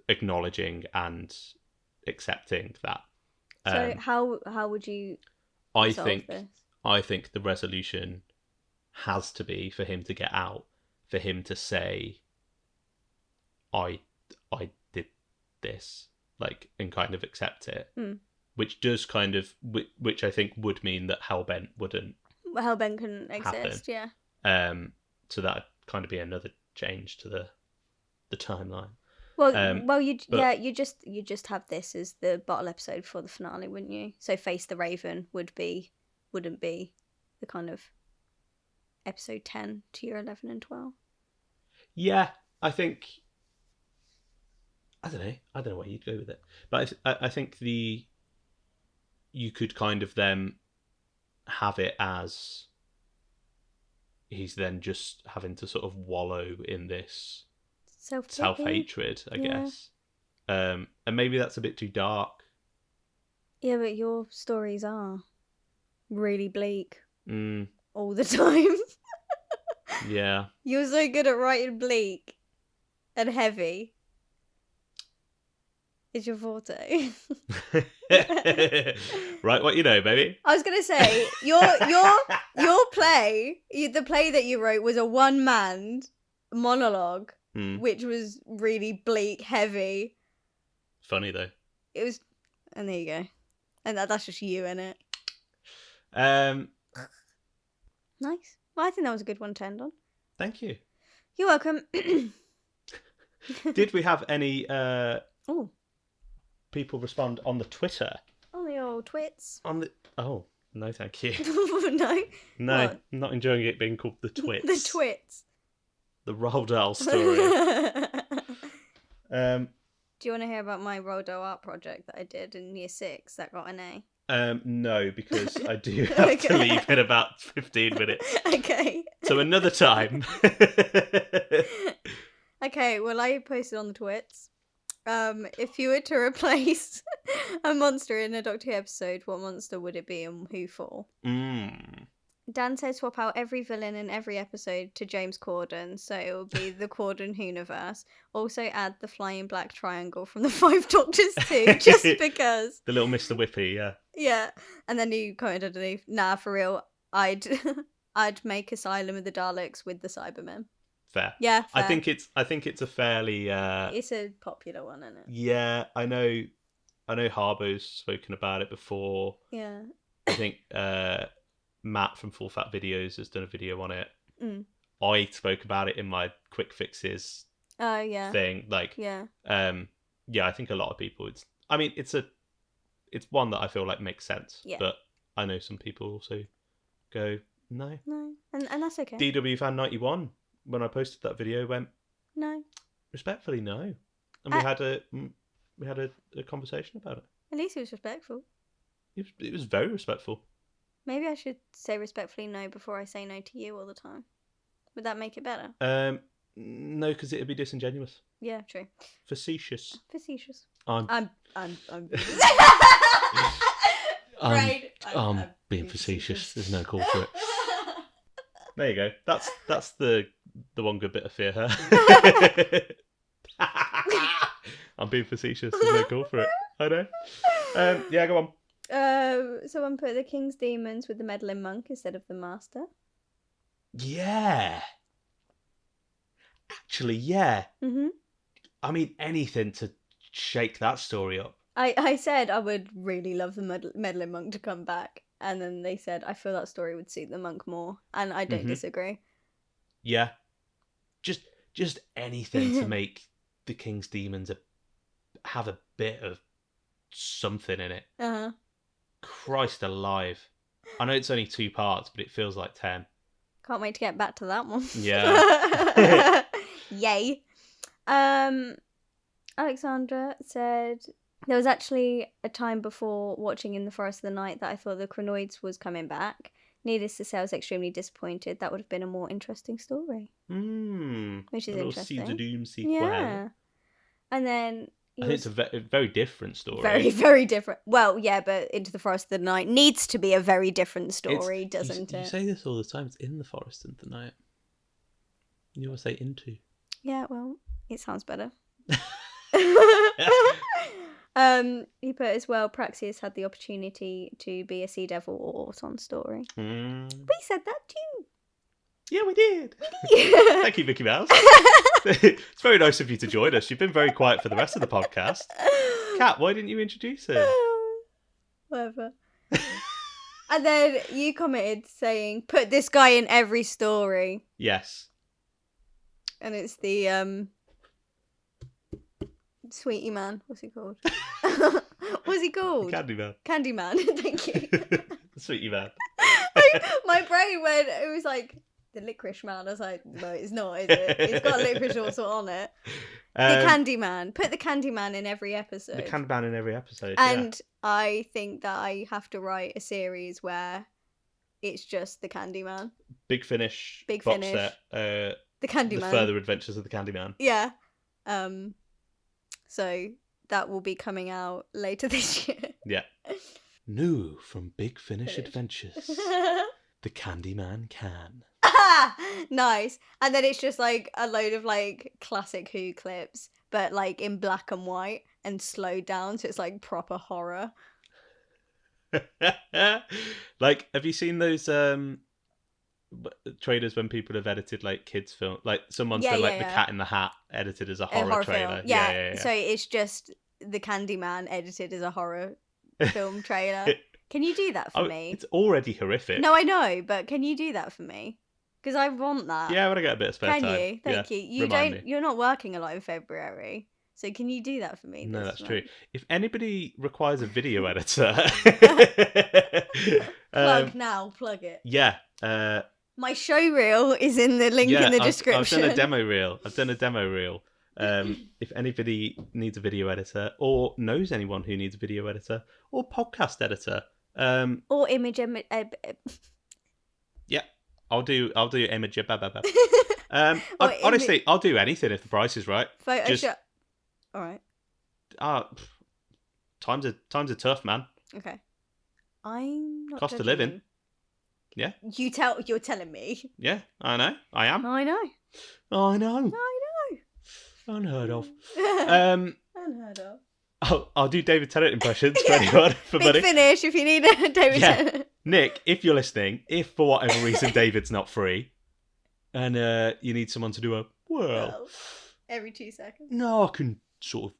acknowledging and accepting that. So how would you? I solve this? think the resolution has to be for him to get out, for him to say, I did this, like, and kind of accept it, which does kind of, which I think would mean that Hellbent wouldn't. Hellbent couldn't exist, happen. Yeah. So that'd kind of be another change to the timeline. Well, you just have this as the bottle episode for the finale, wouldn't you? So Face the Raven wouldn't be the kind of episode 10 to your 11 and 12. Yeah, I think. I don't know where you'd go with it, but I think you could kind of then have it as he's then just having to sort of wallow in this self-hatred, I guess. And maybe that's a bit too dark. Yeah, but your stories are really bleak all the time. Yeah. You're so good at writing bleak and heavy. It's your forte. Right, what you know, baby. I was gonna say your play, the play that you wrote was a one-man monologue, which was really bleak, heavy. Funny though. It was, and there you go, and that's just you in it. Nice. Well, I think that was a good one to end on. Thank you. You're welcome. Did we have any Oh, people respond on the Twitter? on the old twits. Oh, no, thank you. No. No, What? I'm not enjoying it being called the Twits. The twits. The Roald Dahl story. Do you want to hear about my Roald Dahl art project that I did in year 6 that got an A? No, because I do have to leave in about 15 minutes. Okay. So another time. Okay, well, I posted on the twits. If you were to replace a monster in a Doctor Who episode, what monster would it be and who for? Dan said swap out every villain in every episode to James Corden, so it will be the Corden Whoniverse. Also add the flying black triangle from the Five Doctors too, just because. The little Mr. Whippy, yeah. Yeah, and then you commented underneath, nah, for real, I'd make Asylum of the Daleks with the Cybermen. Fair. Yeah, fair. I think it's a fairly it's a popular one, isn't it? Yeah, I know Harbo's spoken about it before. Yeah. I think Matt from Full Fat Videos has done a video on it. I spoke about it in my quick fixes thing. Like, yeah, I think a lot of people. It's one that I feel like makes sense. Yeah. But I know some people also go no, and that's okay. DW fan 91 when I posted that video went No, respectfully no, and we had a conversation about it. at least he was respectful. It was very respectful. Maybe I should say respectfully no before I say no to you all the time. Would that make it better? No, because it'd be disingenuous. Yeah, true. Facetious. I'm I'm being facetious. There's no call for it. There you go. That's the one good bit of fear her. I'm being facetious. There's no call for it. I know. Yeah, go on. Someone put the King's Demons with the meddling monk instead of the Master. Yeah. Actually, yeah. Mm-hmm. I mean, anything to shake that story up. I said I would really love the meddling monk to come back, and then they said I feel that story would suit the monk more, and I don't disagree. Yeah. Just anything to make the King's Demons have a bit of something in it. Uh-huh. Christ alive. I know it's only 2 parts, but it feels like 10. Can't wait to get back to that one. Yeah. Yay. Alexandra said, there was actually a time before watching In the Forest of the Night that I thought the Chronoids was coming back. Needless to say, I was extremely disappointed. That would have been a more interesting story. Which is interesting. A little Judoon sequel. Yeah. And then... I think it's a very different story. Very, very different. Well, yeah, but Into the Forest of the Night needs to be a very different story, doesn't it? You say this all the time. It's in the forest of the night. You always say into. Yeah, well, it sounds better. He put as well, Praxeus had the opportunity to be a Sea Devil or Auton story. We said that too. Yeah, we did. Thank you, Mickey Mouse. It's very nice of you to join us. You've been very quiet for the rest of the podcast. Kat, why didn't you introduce her? Whatever. And then you commented saying, put this guy in every story. Yes. And it's the Sweetie Man. What's he called? What's he called? Candyman. Candyman. Thank you. Sweetie Man. My brain went, it was like the Licorice Man. I was like, no, it's not, is it? It's got licorice also on it. The Candyman. Put the Candyman in every episode. The Candyman in every episode. And I think that I have to write a series where it's just the Candyman. Big Finish. Big box Finish. Set. The Candyman. The Further Adventures of the Candyman. Yeah. So that will be coming out later this year. Yeah. New from Big Finish Adventures. The Candyman can. Nice. And then it's just like a load of like classic Who clips, but like in black and white and slowed down, so it's like proper horror. Like, have you seen those trailers when people have edited like kids film, like someone's done like The Cat in the Hat edited as a horror trailer? Yeah. So it's just the Candyman edited as a horror film trailer. Can you do that for me? It's already horrific. No, I know, but can you do that for me? Because I want that. Yeah, when I get a bit of spare Can time. you? Thank you. You remind don't. me. You're not working a lot in February, so can you do that for me? No, this that's month? true. If anybody requires a video editor, Plug now. Plug it. Yeah. My show reel is in the link in the description. I've done a demo reel. If anybody needs a video editor, or knows anyone who needs a video editor, or podcast editor, or image. Yeah, I'll do image. Honestly, I'll do anything if the price is right. Photoshop. All right. Times are tough, man. Okay. I'm not cost of judging living. you. Yeah. You're telling me. Yeah, I know. I am. I know. Unheard of. Unheard of. I'll do David Tennant impressions for anyone for Big money. Finish if you need a David Tennant. Nick, if you're listening, if for whatever reason David's not free, and you need someone to do well, every 2 seconds. No, I can sort of.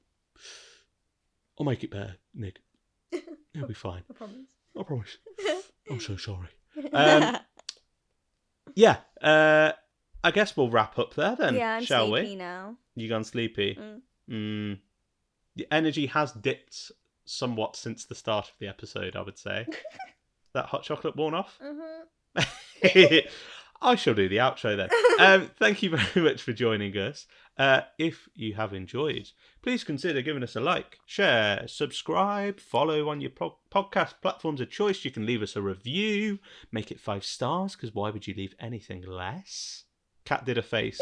I'll make it better, Nick. It'll be fine. I promise. I'm so sorry. Yeah. I guess we'll wrap up there then. Yeah, I'm shall sleepy we? now. You gone sleepy? The energy has dipped somewhat since the start of the episode, I would say. That hot chocolate worn off? Mm-hmm. I shall do the outro then. Thank you very much for joining us. If you have enjoyed, please consider giving us a like, share, subscribe, follow on your podcast platforms of choice. You can leave us a review, make it 5 stars, because why would you leave anything less? Kat did a face.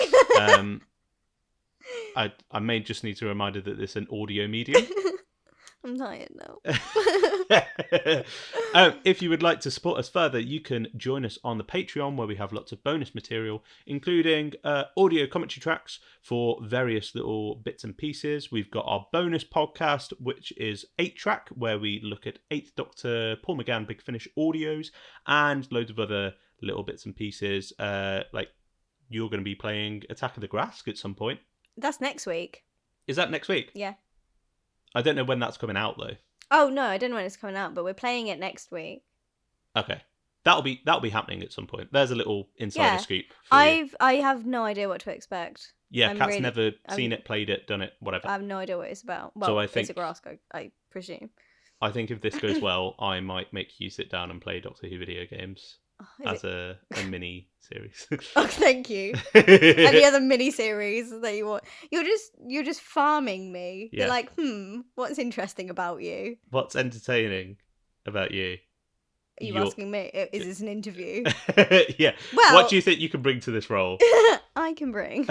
I may just need to remind her that this is an audio medium. I'm tired now. If you would like to support us further, you can join us on the Patreon, where we have lots of bonus material, including audio commentary tracks for various little bits and pieces. We've got our bonus podcast, which is 8-track, where we look at 8th Doctor, Paul McGann, Big Finish audios, and loads of other little bits and pieces. Like you're going to be playing Attack of the Grask at some point. That's next week. Is that next week? Yeah. I don't know when that's coming out though. Oh no, I don't know when it's coming out, but we're playing it next week. Okay, that'll be happening at some point. There's a little insider scoop. For you. I have no idea what to expect. Yeah, Kat's never seen it, played it, done it, whatever. I have no idea what it's about. Well, so I think it's a Grask, I presume. I think if this goes well, I might make you sit down and play Doctor Who video games as a mini series. Oh, thank you. Any other mini series that you want? You're just farming me. Yeah. You're like, what's interesting about you? What's entertaining about you? Are you asking me? Is this an interview? Yeah. Well, what do you think you can bring to this role? I can bring.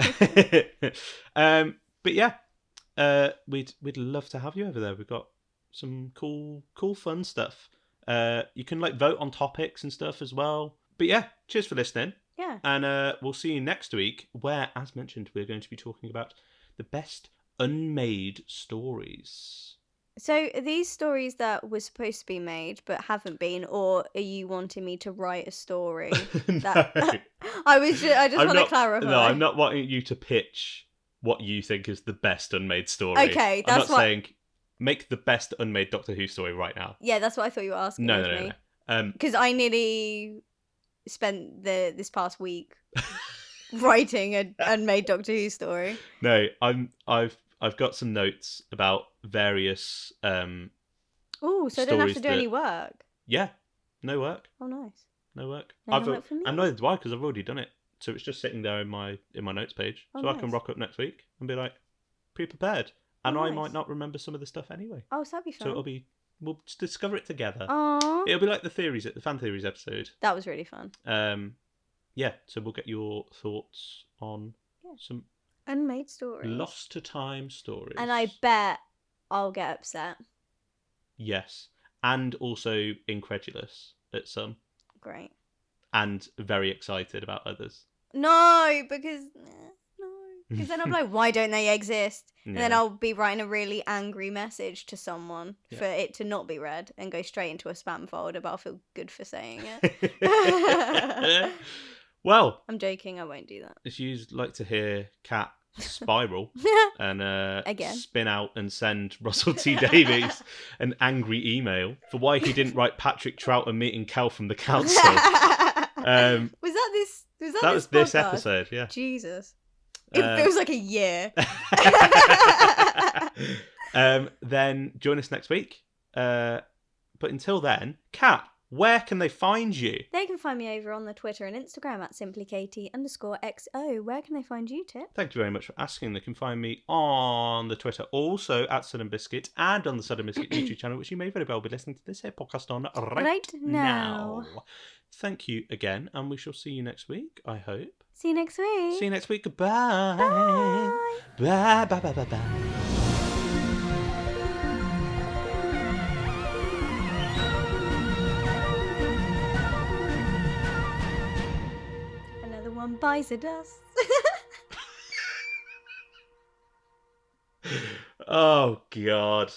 But yeah, we'd love to have you over there. We've got some cool fun stuff. You can vote on topics and stuff as well. But yeah, cheers for listening. Yeah. And we'll see you next week, where, as mentioned, we're going to be talking about the best unmade stories. So are these stories that were supposed to be made but haven't been, or are you wanting me to write a story? No. I just want to clarify. No, I'm not wanting you to pitch what you think is the best unmade story. Okay, I'm not saying make the best unmade Doctor Who story right now. Yeah, that's what I thought you were asking. No. Because I nearly spent this past week writing an unmade Doctor Who story. No, I've got some notes about various Oh, so I don't have to do any work. Yeah, no work. Oh, nice. No work. No work for me. And neither do I, because I've already done it. So it's just sitting there in my notes page. Oh, so nice. I can rock up next week and be like, pre-prepared. And I nice. might not remember some of the stuff anyway. Oh, so that'd be fun. So we'll just discover it together. Aww. It'll be like the fan theories episode. That was really fun. Yeah, so we'll get your thoughts on some unmade stories. Lost to time stories. And I bet I'll get upset. Yes. And also incredulous at some. Great. And very excited about others. No, because then I'm like, why don't they exist? And then I'll be writing a really angry message to someone for it to not be read and go straight into a spam folder, but I'll feel good for saying it. Well, I'm joking, I won't do that. If you'd like to hear Kat spiral and Again. spin out and send Russell T Davies an angry email for why he didn't write Patrick Troughton meeting Cal from the council. Was That was this podcast? episode, yeah. Jesus. It feels like a year. Then join us next week. But until then, Kat, where can they find you? They can find me over on the Twitter and Instagram at simplykatie_XO. Where can they find you, Tip? Thank you very much for asking. They can find me on the Twitter, also at Sudden Biscuit, and on the Sudden Biscuit YouTube channel, which you may very well be listening to this here podcast on right now. Thank you again, and we shall see you next week, I hope. See you next week. See you next week. Goodbye. Bye. Bye, bye, bye, bye, bye. Another one buys a dust. Oh, God.